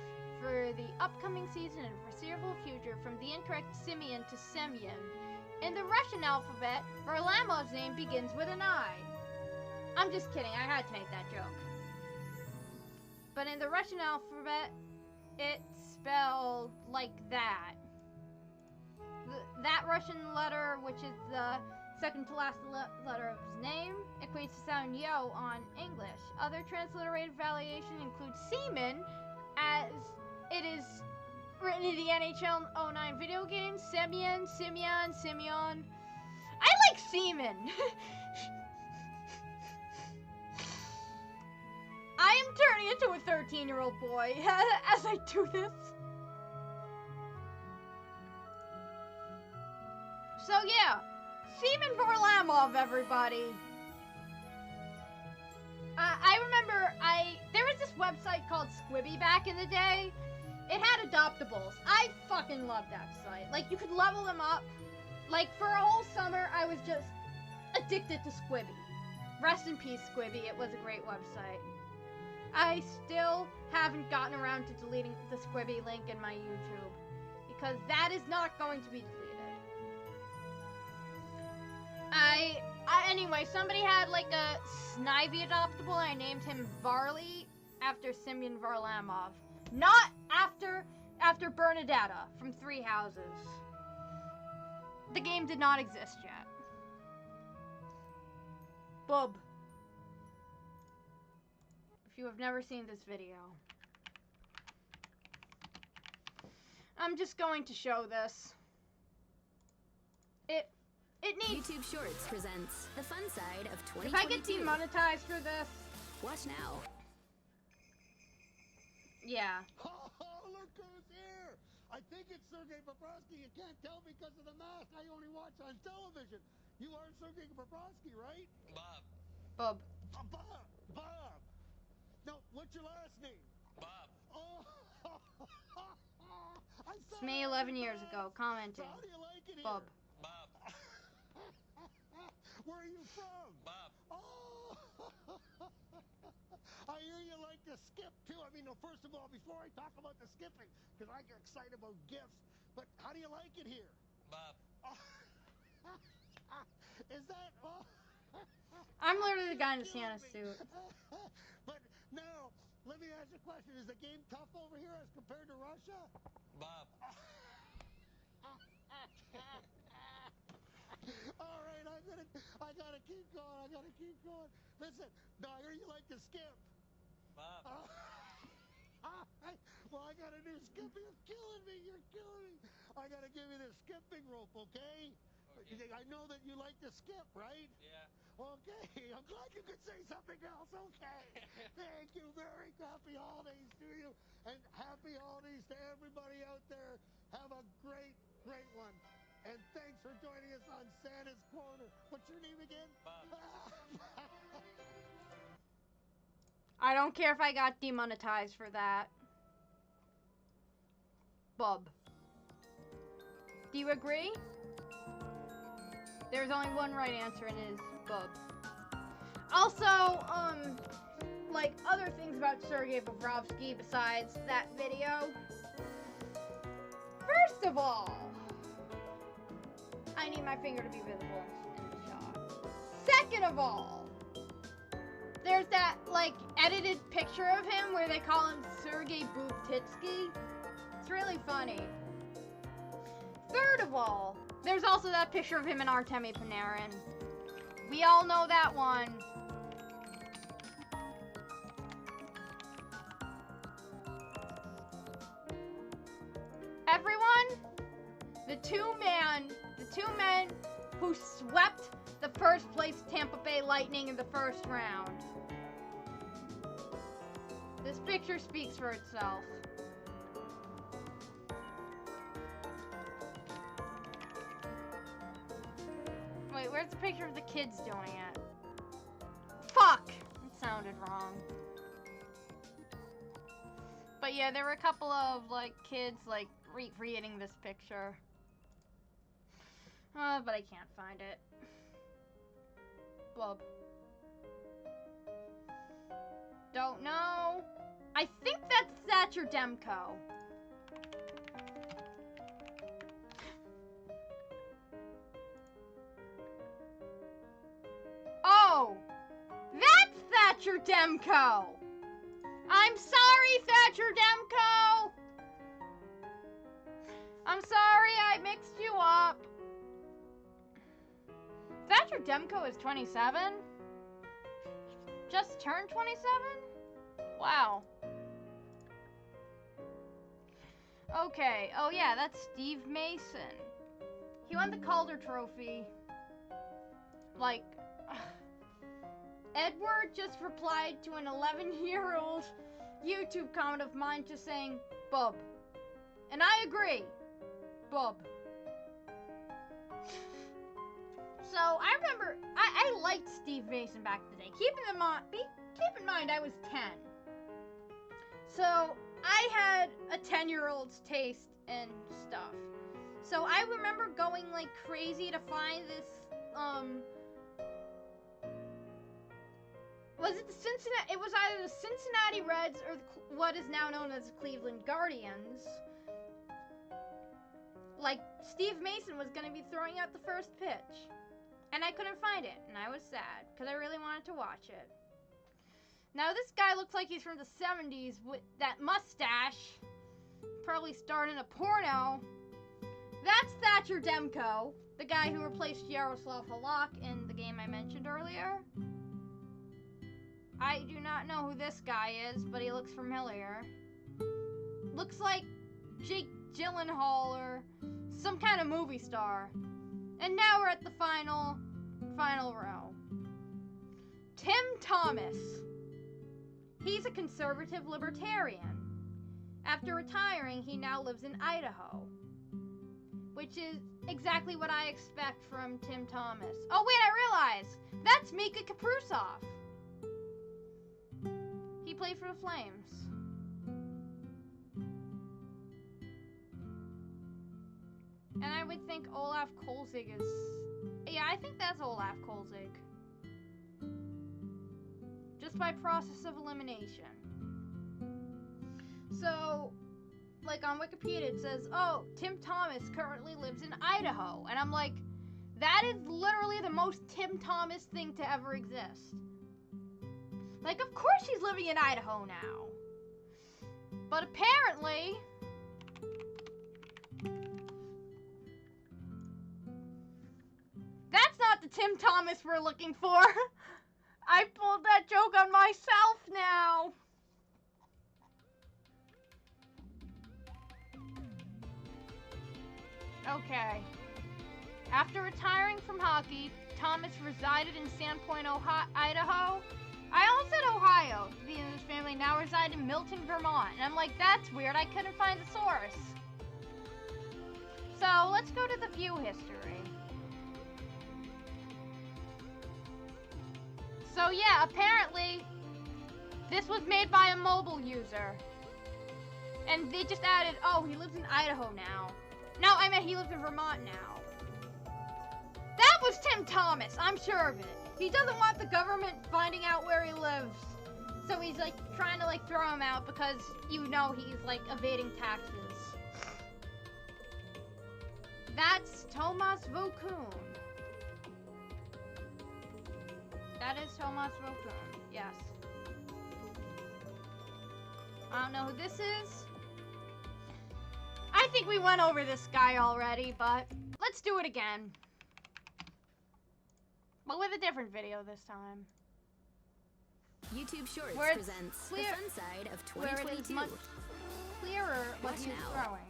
for the upcoming season and foreseeable future from the incorrect Simeon to Semyon. In the Russian alphabet, Varlamov's name begins with an I. I'm just kidding, I had to make that joke. But in the Russian alphabet, it's spelled like that. That Russian letter, which is the second to last letter of his name, equates to sound yo on English. Other transliterated variation includes semen, as it is written in the NHL 09 video game. Semyon, Simeon, Simeon. I like semen. I am turning into a 13-year-old boy as I do this. So yeah, Seaman Varlamov, everybody. I remember there was this website called Squibby back in the day. It had adoptables. I fucking loved that site. Like, you could level them up. Like, for a whole summer, I was just addicted to Squibby. Rest in peace, Squibby. It was a great website. I still haven't gotten around to deleting the Squibby link in my YouTube, because that is not going to be deleted. Anyway, somebody had like a Snivy adoptable. I named him Varley after Simeon Varlamov. Not after Bernadetta from Three Houses. The game did not exist yet. Bub. If you have never seen this video, I'm just going to show this. It needs... YouTube Shorts presents the fun side of 2022. If I get demonetized for this... Watch now. Yeah. Oh, look who's here! I think it's Sergei Bobrovsky. You can't tell because of the mask. I only watch on television. You are Sergei Bobrovsky, right? Bob. Bub. Bob. No, what's your last name? Bob. Oh. I saw It's me that 11 on years the ago, mask. commenting. So how do you like it Bub. here? Bob. Where are you from? Bob. Oh. I hear you like to skip too. I mean, no, first of all, before I talk about the skipping, because I get excited about gifts, but how do you like it here? Bob. Oh. Is that... Oh. I'm literally the guy in the Santa suit. But now, let me ask you a question. Is the game tough over here as compared to Russia? Bob. All right, I gotta keep going. Listen, now I hear you like to skip. Bob. Well, I got a new skip. You're killing me. I gotta give you the skipping rope, okay? I know that you like to skip, right? Yeah. Okay, I'm glad you could say something else. Okay. Thank you. Very happy holidays to you. And happy holidays to everybody out there. Have a great one. And thanks for joining us on Santa's Corner. What's your name again? Bob. I don't care if I got demonetized for that. Bub. Do you agree? There's only one right answer, and it is Bub. Also, like other things about Sergei Bobrovsky besides that video. First of all, I need my finger to be visible in the shot. Second of all, there's that, like, edited picture of him where they call him Sergei Boobtitsky. It's really funny. Third of all, there's also that picture of him and Artemi Panarin. We all know that one. Everyone, the two men who swept the first place Tampa Bay Lightning in the first round. This picture speaks for itself. Wait, where's the picture of the kids doing it? Fuck! It sounded wrong. But yeah, there were a couple of, like, kids, like, recreating this picture. But I can't find it. Bub. Don't know. I think that's Thatcher Demko. Oh! That's Thatcher Demko! I'm sorry, Thatcher Demko! I'm sorry I mixed you up. Thatcher Demko is 27? Just turned 27? Wow. Okay, oh yeah, that's Steve Mason. He won the Calder Trophy. Like, Edward just replied to an 11-year-old YouTube comment of mine just saying, bub. And I agree. Bub. So, I remember, I liked Steve Mason back in the day. Keep in mind, I was 10. So, I had a 10-year-old's taste and stuff. So, I remember going, like, crazy to find this, was it the Cincinnati, it was either the Cincinnati Reds or what is now known as the Cleveland Guardians. Like, Steve Mason was going to be throwing out the first pitch. And I couldn't find it, and I was sad, because I really wanted to watch it. Now, this guy looks like he's from the 70s with that mustache. Probably starred in a porno. That's Thatcher Demko, the guy who replaced Yaroslav Halak in the game I mentioned earlier. I do not know who this guy is, but he looks familiar. Looks like Jake Gyllenhaal or some kind of movie star. And now we're at the final row. Tim Thomas. He's a conservative libertarian. After retiring, he now lives in Idaho. Which is exactly what I expect from Tim Thomas. Oh wait, I realize! That's Mika Kaprizov. He played for the Flames. And I would think Olaf Kolzig is... Yeah, I think that's Olaf Kolzig. Just by process of elimination. So, like on Wikipedia it says, oh, Tim Thomas currently lives in Idaho. And I'm like, that is literally the most Tim Thomas thing to ever exist. Like, of course he's living in Idaho now. But apparently... that's not the Tim Thomas we're looking for. I pulled that joke on myself now. Okay. After retiring from hockey, Thomas resided in Sandpoint, Idaho. I almost said Ohio. He and his family now reside in Milton, Vermont. And I'm like, that's weird. I couldn't find the source. So, let's go to the view history. So yeah, apparently, this was made by a mobile user. And they just added, oh, he lives in Idaho now. No, I meant he lives in Vermont now. That was Tim Thomas, I'm sure of it. He doesn't want the government finding out where he lives. So he's like trying to like throw him out because you know he's like evading taxes. That's Tomas Vokun. That is Tomas Vokun, yes. I don't know who this is. I think we went over this guy already, but let's do it again. But with a different video this time. YouTube Shorts Where it's presents clear- the fun side of Where it is 2022. much clearer what Watch he's now. throwing.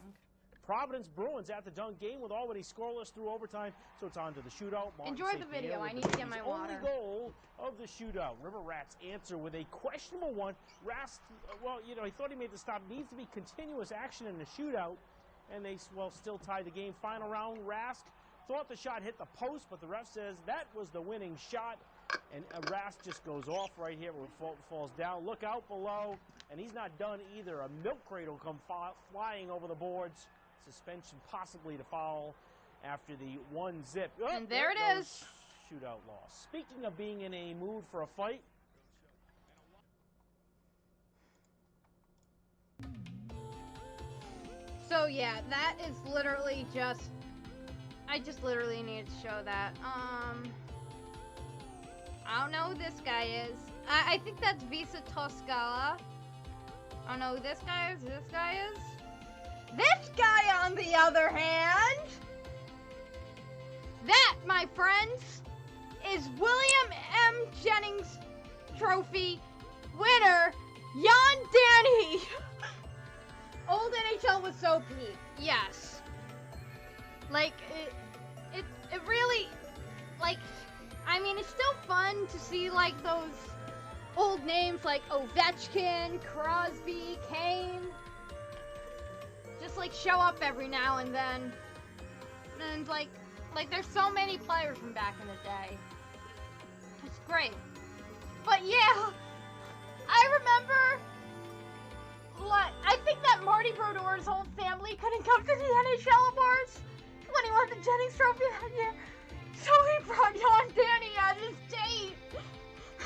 Providence Bruins at the dunk game with already scoreless through overtime, so it's on to the shootout. Martin Enjoy the St. video. Pierre I with need the to get my team's water. only goal of the shootout. River Rats answer with a questionable one. Rask, well, you know, he thought he made the stop. Needs to be continuous action in the shootout, and they, well, still tied the game. Final round, Rask thought the shot hit the post, but the ref says that was the winning shot. And Rask just goes off right here where it falls down. Look out below, and he's not done either. A milk crate will come flying over the boards. Suspension possibly to foul after the 1-zip. Oh, And there it goes is. Shootout loss. Speaking of being in a mood for a fight. So yeah, that is literally just... I just literally need to show that. I don't know who this guy is. I think that's Visa Toscala. I don't know who this guy is. This guy is. This guy, on the other hand, that, my friends, is William M. Jennings Trophy winner, Jan Danny. Old NHL was so peak. Yes. Like, it really, like, I mean, it's still fun to see, like, those old names like Ovechkin, Crosby, Kane, just, like, show up every now and then. And, like, there's so many players from back in the day. It's great. But, yeah, I remember... What? I think that Marty Brodeur's whole family couldn't come to the NHL awards when he won the Jennings Trophy that year. So he brought Jan Danny as his date.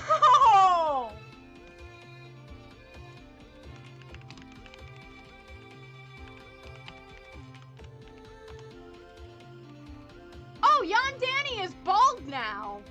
Oh! Oh, Jan Danny is bald now.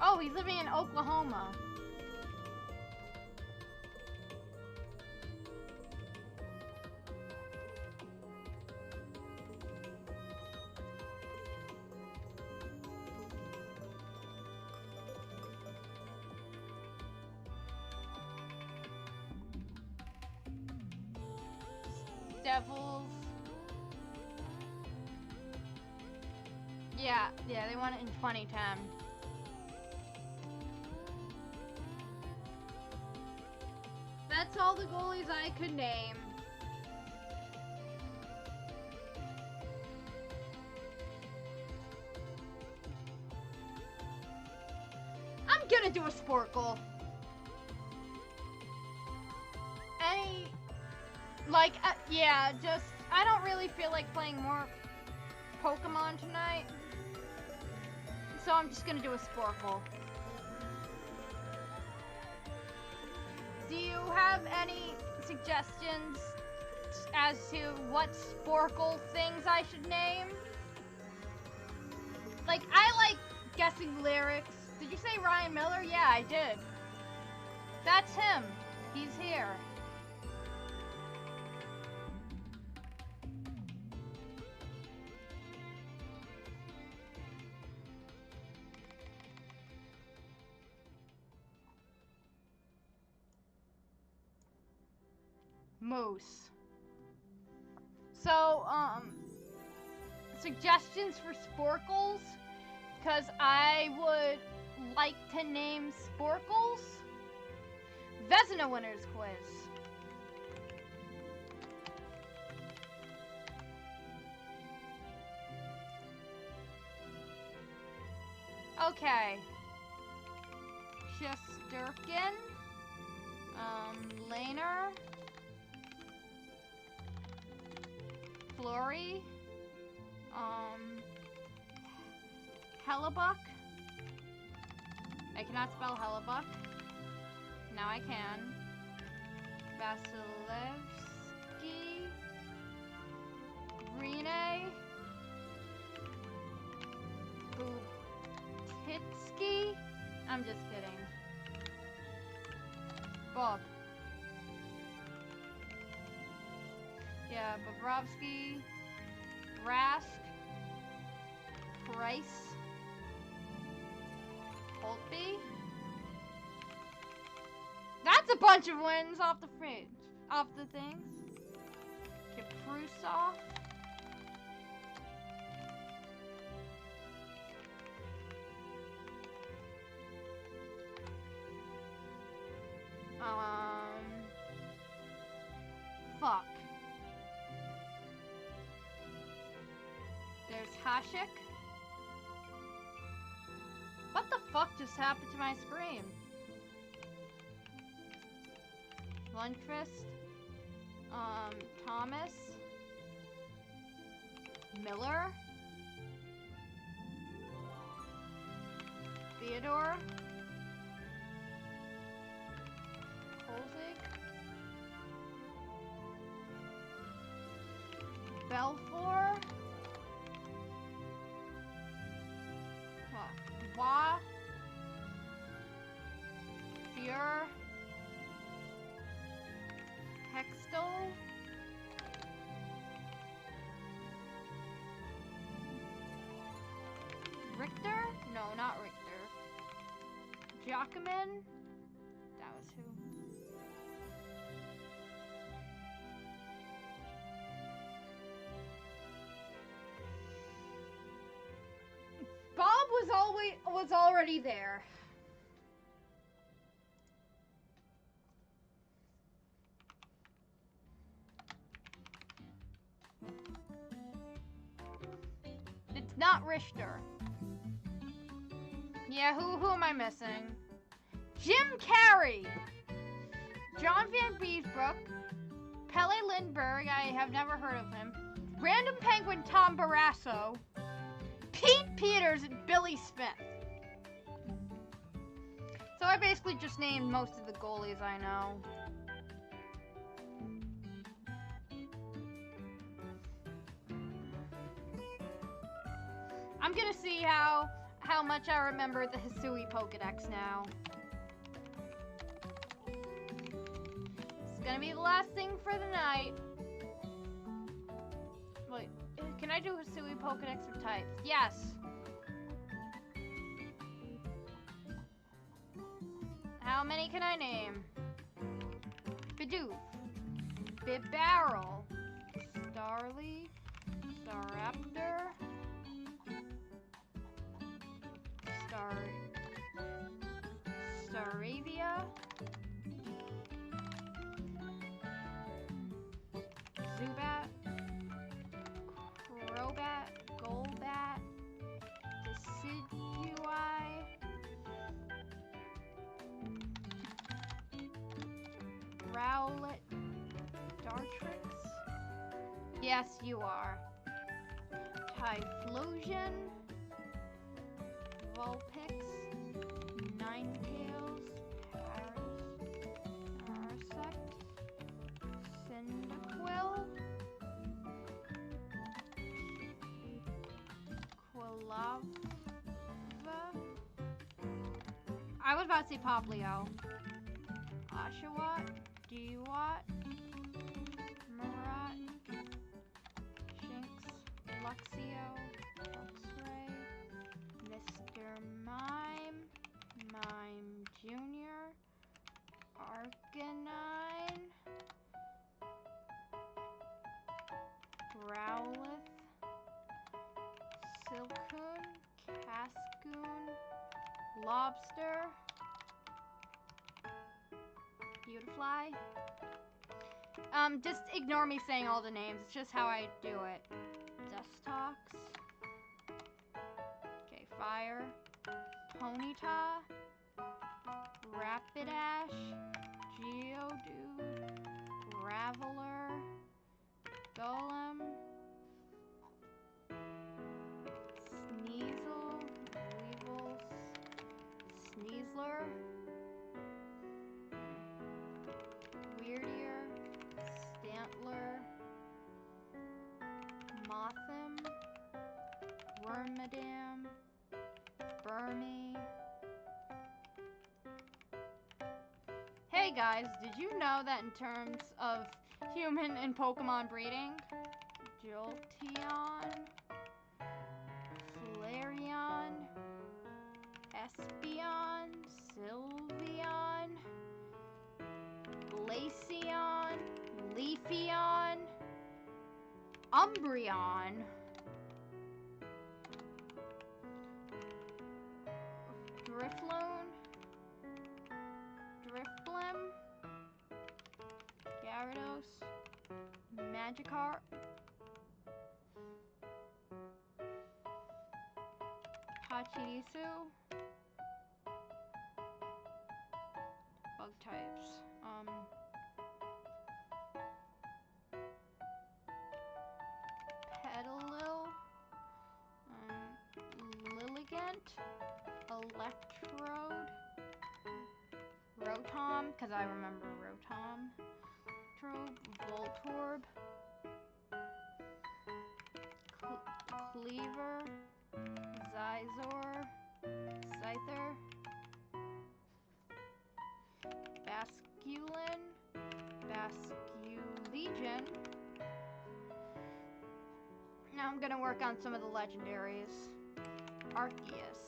Oh, he's living in Oklahoma. Devils. Yeah, they won it in 2010. That's all the goalies I could name. I'm gonna do a Sporkle. Yeah, just, I don't really feel like playing more Pokemon tonight. So I'm just gonna do a Sporkle. Do you have any suggestions as to what Sporkle things I should name? Like, I like guessing lyrics. Did you say Ryan Miller? Yeah, I did. That's him. He's here. Moose. So, suggestions for Sporkles? Because I would like to name Sporkles Vezina Winners Quiz. Okay. Shesterkin. Laner. Flory, Hellebuck. I cannot spell Hellebuck. Now I can. Vasilevsky, Rene, Butitsky. I'm just kidding. Bob. Yeah, Bobrovsky, Rask, Price, Holtby. That's a bunch of wins off the fridge, off the things. Kaprizov. Fuck. There's Hashik. What the fuck just happened to my screen? Lundqvist, Thomas, Miller, Theodore, Holzig, Belfour, Wah, Fuhr, Hextall, Richter? No, not Richter. Giacomin? That was who? Bob was already there. It's not Richter. Yeah, who am I missing? Jim Carrey, John Van Beesbrook, Pele Lindbergh, I have never heard of him, Random Penguin Tom Barrasso, Pete Peters, and Billy Smith. So I basically just named most of the goalies I know. I'm gonna see how much I remember the Hisui Pokedex now. It's gonna be the last thing for the night. Wait, can I do Hisui Pokedex of types? Yes. How many can I name? Bidoof, Bibarel, Starly, Staraptor, Staravia, Zubat, Crobat, Golbat, Decidueye, Rowlet, Dartrix. Yes, you are. Typhlosion, Vulpix, Ninetales, Parasect, Cyndaquil, Quilava. I was about to say Poplio. Oshawott, Dewott, Murat, Shinx, Luxio, Luxray, Mr. Mime, Mime Jr., Arcanine, Growlithe, Silcoon, Cascoon, Lobster, Beautifly. Just ignore me saying all the names. It's just how I do it. Dustox. Okay, Fire. Ponyta. Rapidash. Geodude. Graveler. Golem. Sneasel. Weevil. Sneasler. Weirdier, Stantler, Mothim, Wormadam, Burmy. Hey guys, did you know that in terms of human and Pokemon breeding, Jolteon, Flareon, Espeon, Sylveon, Glaceon, Leafeon, Umbreon, Drifloon, Drifblim, Gyarados, Magikarp, Pachirisu, bug types, Electrode. Rotom, because I remember Rotom. Voltorb. Cleaver. Zizor. Scyther. Basculin. Basculegion. Now I'm gonna work on some of the legendaries. Arceus.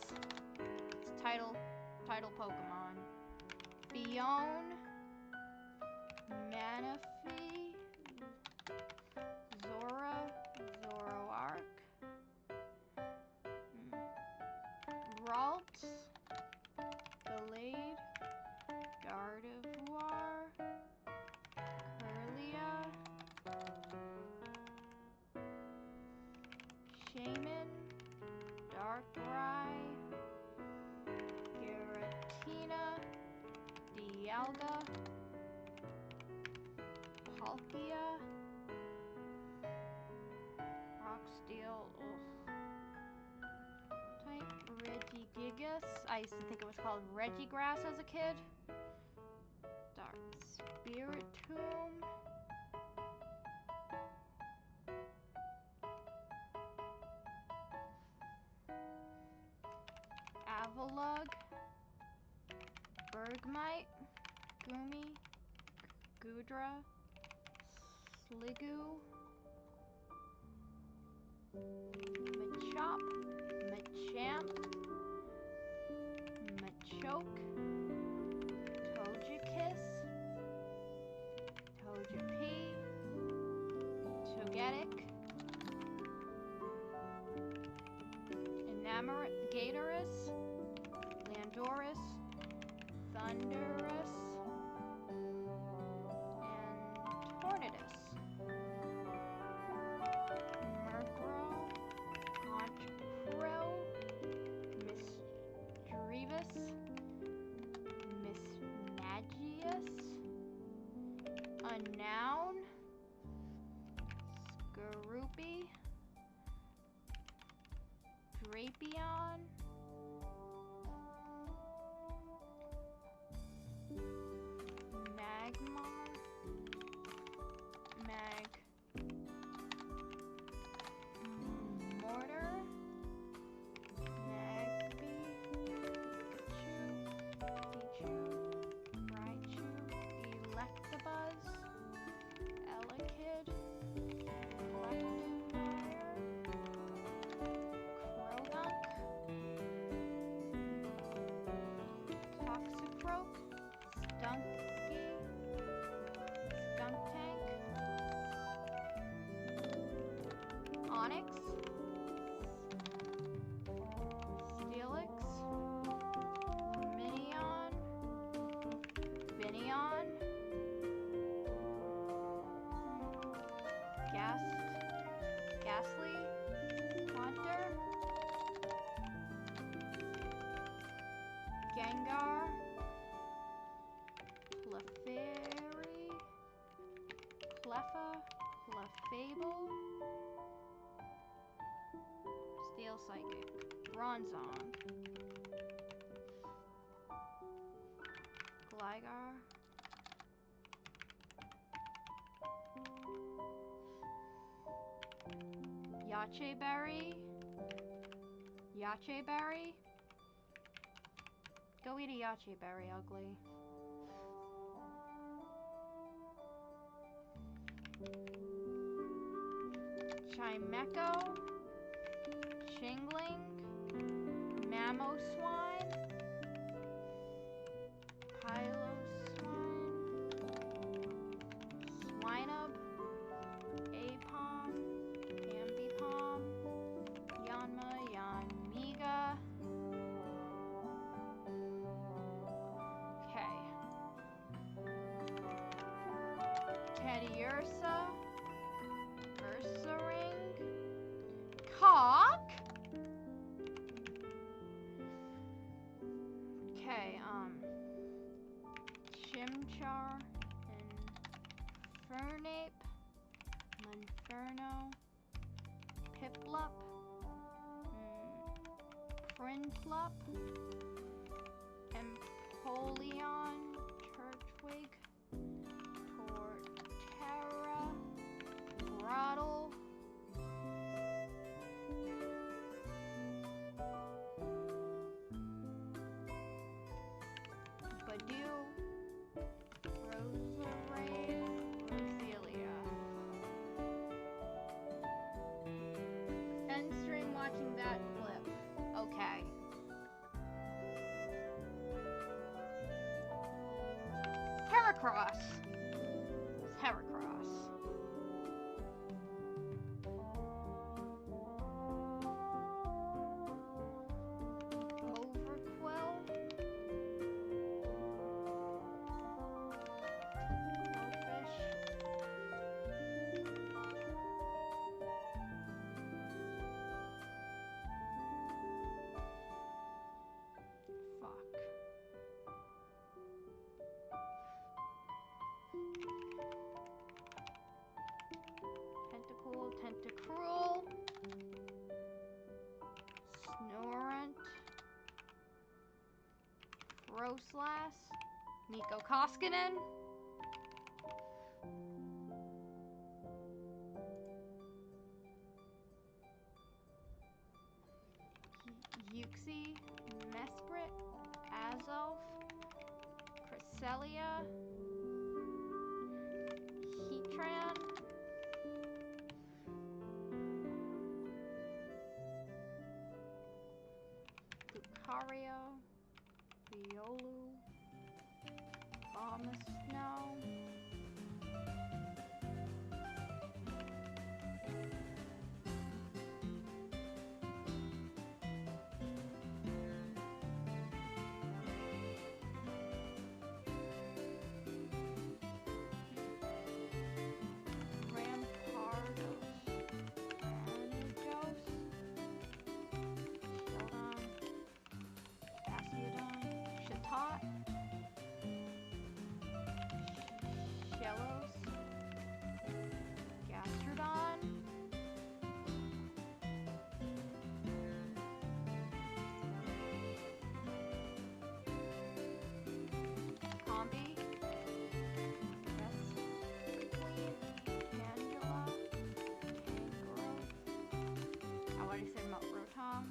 It's title Pokemon. Bione. Manaphy. Zora. Zoroark. Ralts. Gallade. Gardevoir. Kirlia. Shaman. Darkrai. Giratina. Dialga. Palkia. Rocksteel. Type Regigigas. I used to think it was called Regigrass as a kid. Dark Spiritomb. Avalugg. Bergmite. Gumi. Goodra. Sliggoo. Machop. Machamp. Machoke. Togekiss. Togepi. Togetic. Gatorus. Landorus. Thundurus. And Tornadus. Murkrow. Honchkrow. Misdreavus. Mismagius. Unown. Skorupi. Drapion. Magmar. Mortar. Magby. Pichu. Raichu. Electabuzz. Elekid. Electivire. Croagunk. Toxicroak. Stunky. Skuntank. Onyx. Steelix. Minion. Binion. Ghastly. Haunter. Gengar. Clefairy. Cleffa. Clefable. Steel Psychic. Bronzong. Gligar. Yache Berry. Yache Berry. Go eat a Yache Berry, ugly. Chimecho. Chingling. Mamoswine. Piloswine. Swinub. Apom. Ambipom. Yanma. Yanmiga. Okay. Teddiursa. Ursaring. Cock. Okay, Chimchar, Infernape, Monferno, Piplup, Prinplup, Empoleon, Turtwig, Torterra, Grottle, Badoo, Rosaray, Roselia. End stream watching that clip. Okay. Heracross. It's Heracross. Overquill. Goldfish. Fuck. Tentacool, Tentacruel, Snorant, Froslass, Nico Koskinen, Yuxi, Mesprit, Azov, Cresselia, Heatran, Lucario, Riolu, Abomasnow, Rampardos, Granidos, Shieldon, Bastiodon, Chatot, Shellos, Gastrodon, Combi, Vesqueen, Angela, Kangaroo. I already said about Rotom.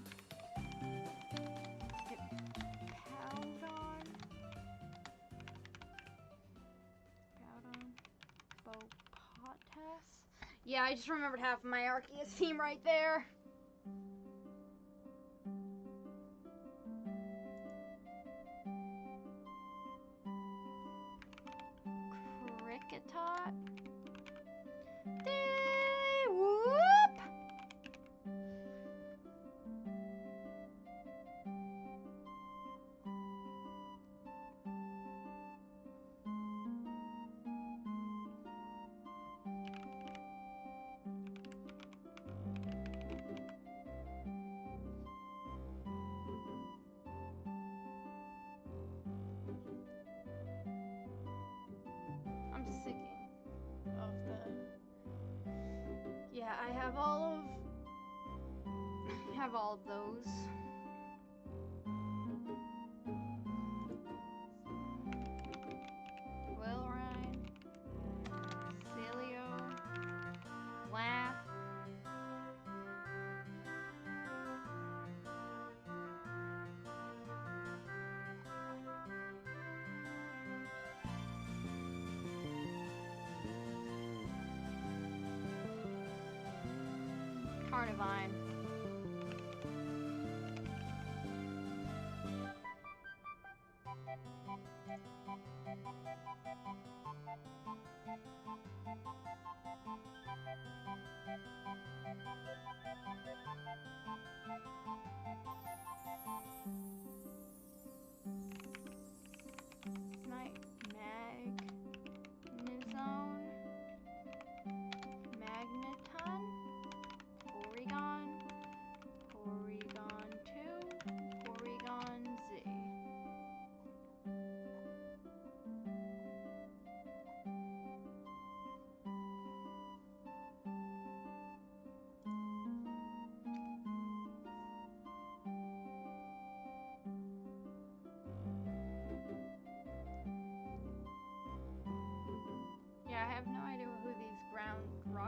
Powdon, Bopotas. Yeah, I just remembered half of my Arceus team right there. Kricketot. Whoop! I'm sicking of the. Yeah, I have all of those. Wilrine, Celio, Laugh, Carnivine. Magnezone, Magneton, Porygon,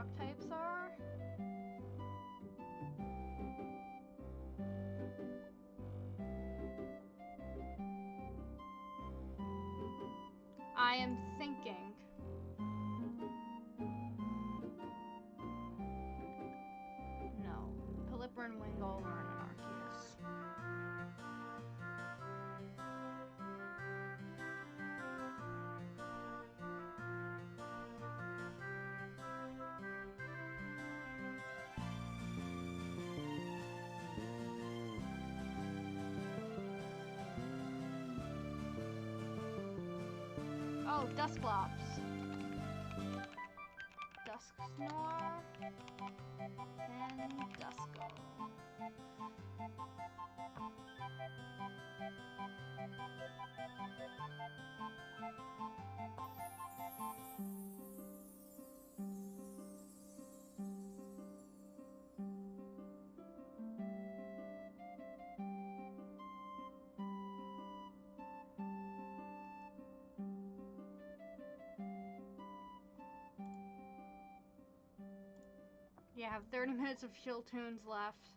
rock types are. I am thinking. No. Pelipper Wingull or an Arceus. Oh, Dusclops. Dusknoir and Duskull. Yeah, I have 30 minutes of chill tunes left.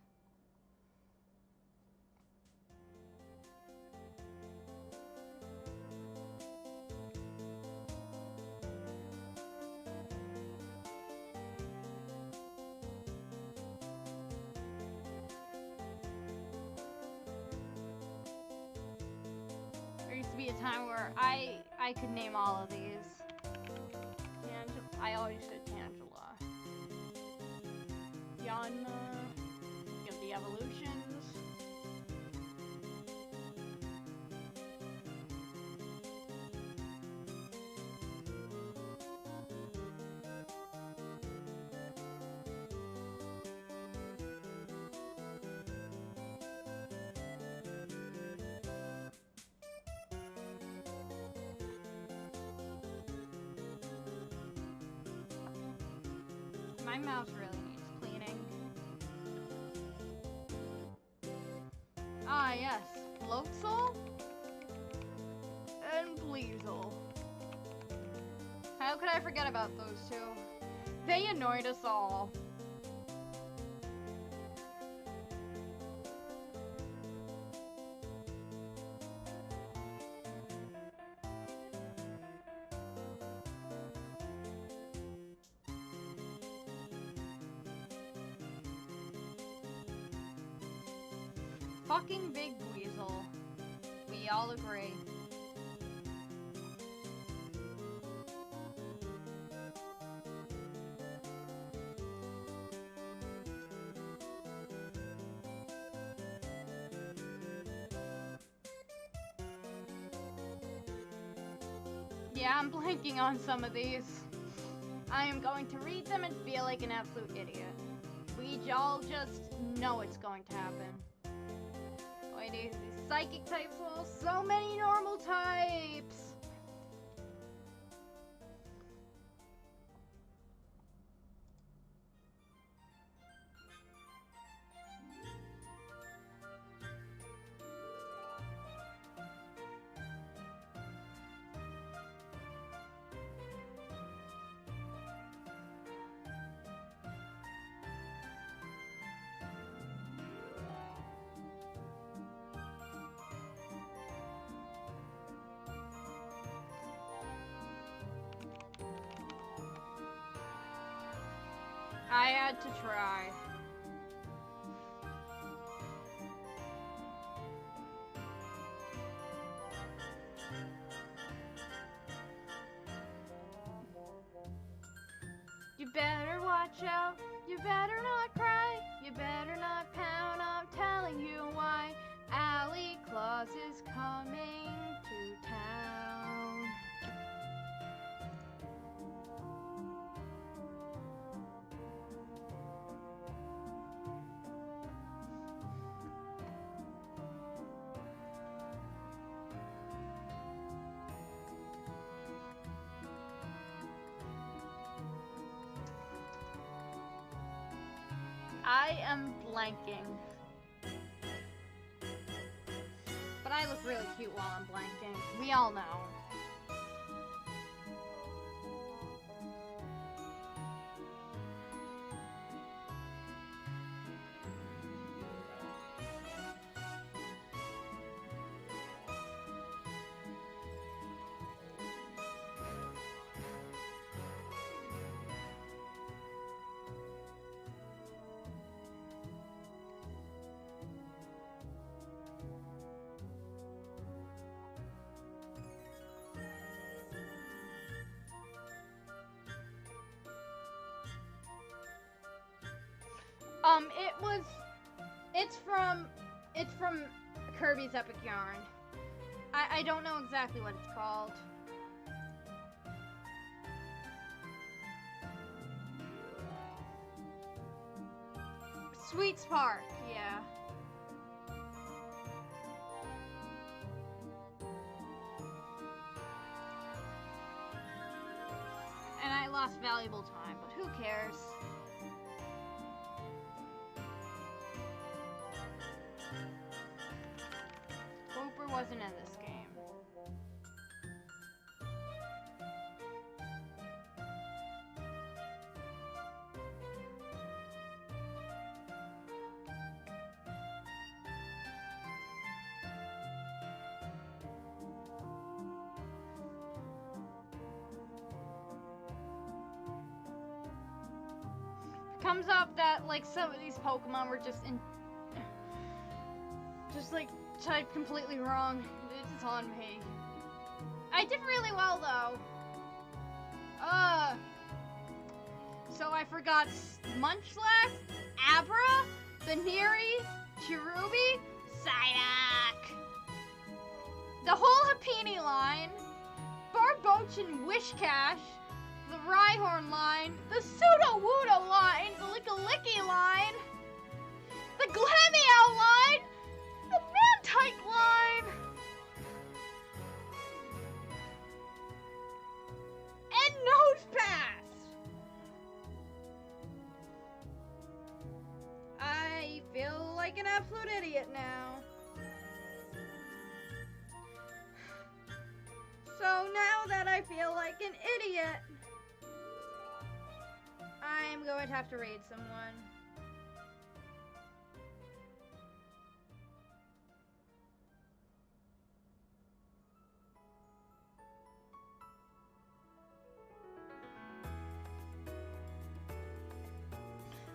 There used to be a time where I could name all of these. I always said Tangela. Yanma, think of the evolutions. My mouse really needs cleaning. Ah, yes. Floatzel and Bleasel. How could I forget about those two? They annoyed us all. Fucking big weasel. We all agree. Yeah, I'm blanking on some of these. I am going to read them and feel like an absolute idiot. We all just know it's going to happen. These psychic types, well, so many normal types. I had to try. You better watch out. You better not cry. You better not pout. I'm telling you why. Allie Claus is coming to town. I am blanking. But I look really cute while I'm blanking. We all know. It's from Kirby's Epic Yarn. I don't know exactly what it's called. Sweet Spark, yeah. And I lost valuable time, but who cares? Cooper wasn't in this game. Comes up that like some of these Pokemon were just like typed completely wrong. It's on me. I did really well though. So I forgot Munchlax, Abra, Baneri, Cherubi, Psyduck. The whole Happiny line, Barbochan Wishcash, the Rhyhorn line, the Sudowoodo line, the Lickilicky line, the Glameow line, the Mantike line, and Nosepass. I feel like an absolute idiot now. So now that I feel like an idiot, I'm going to have to raid someone.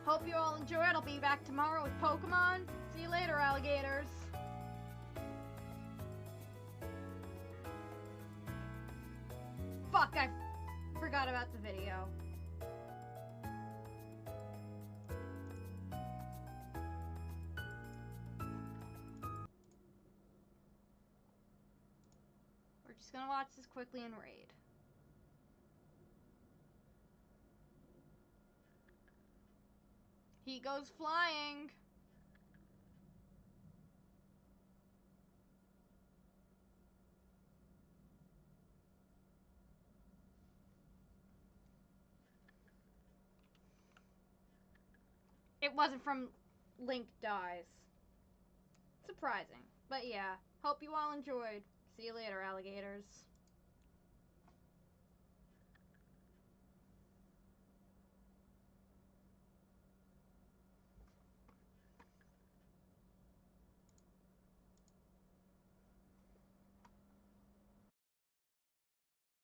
Hope you all enjoyed. I'll be back tomorrow with Pokemon. See you later, alligators. Fuck, I forgot about the video. We're just gonna watch this quickly and raid. He goes flying. It wasn't from Link Dies. Surprising. But yeah, hope you all enjoyed. See you later, alligators.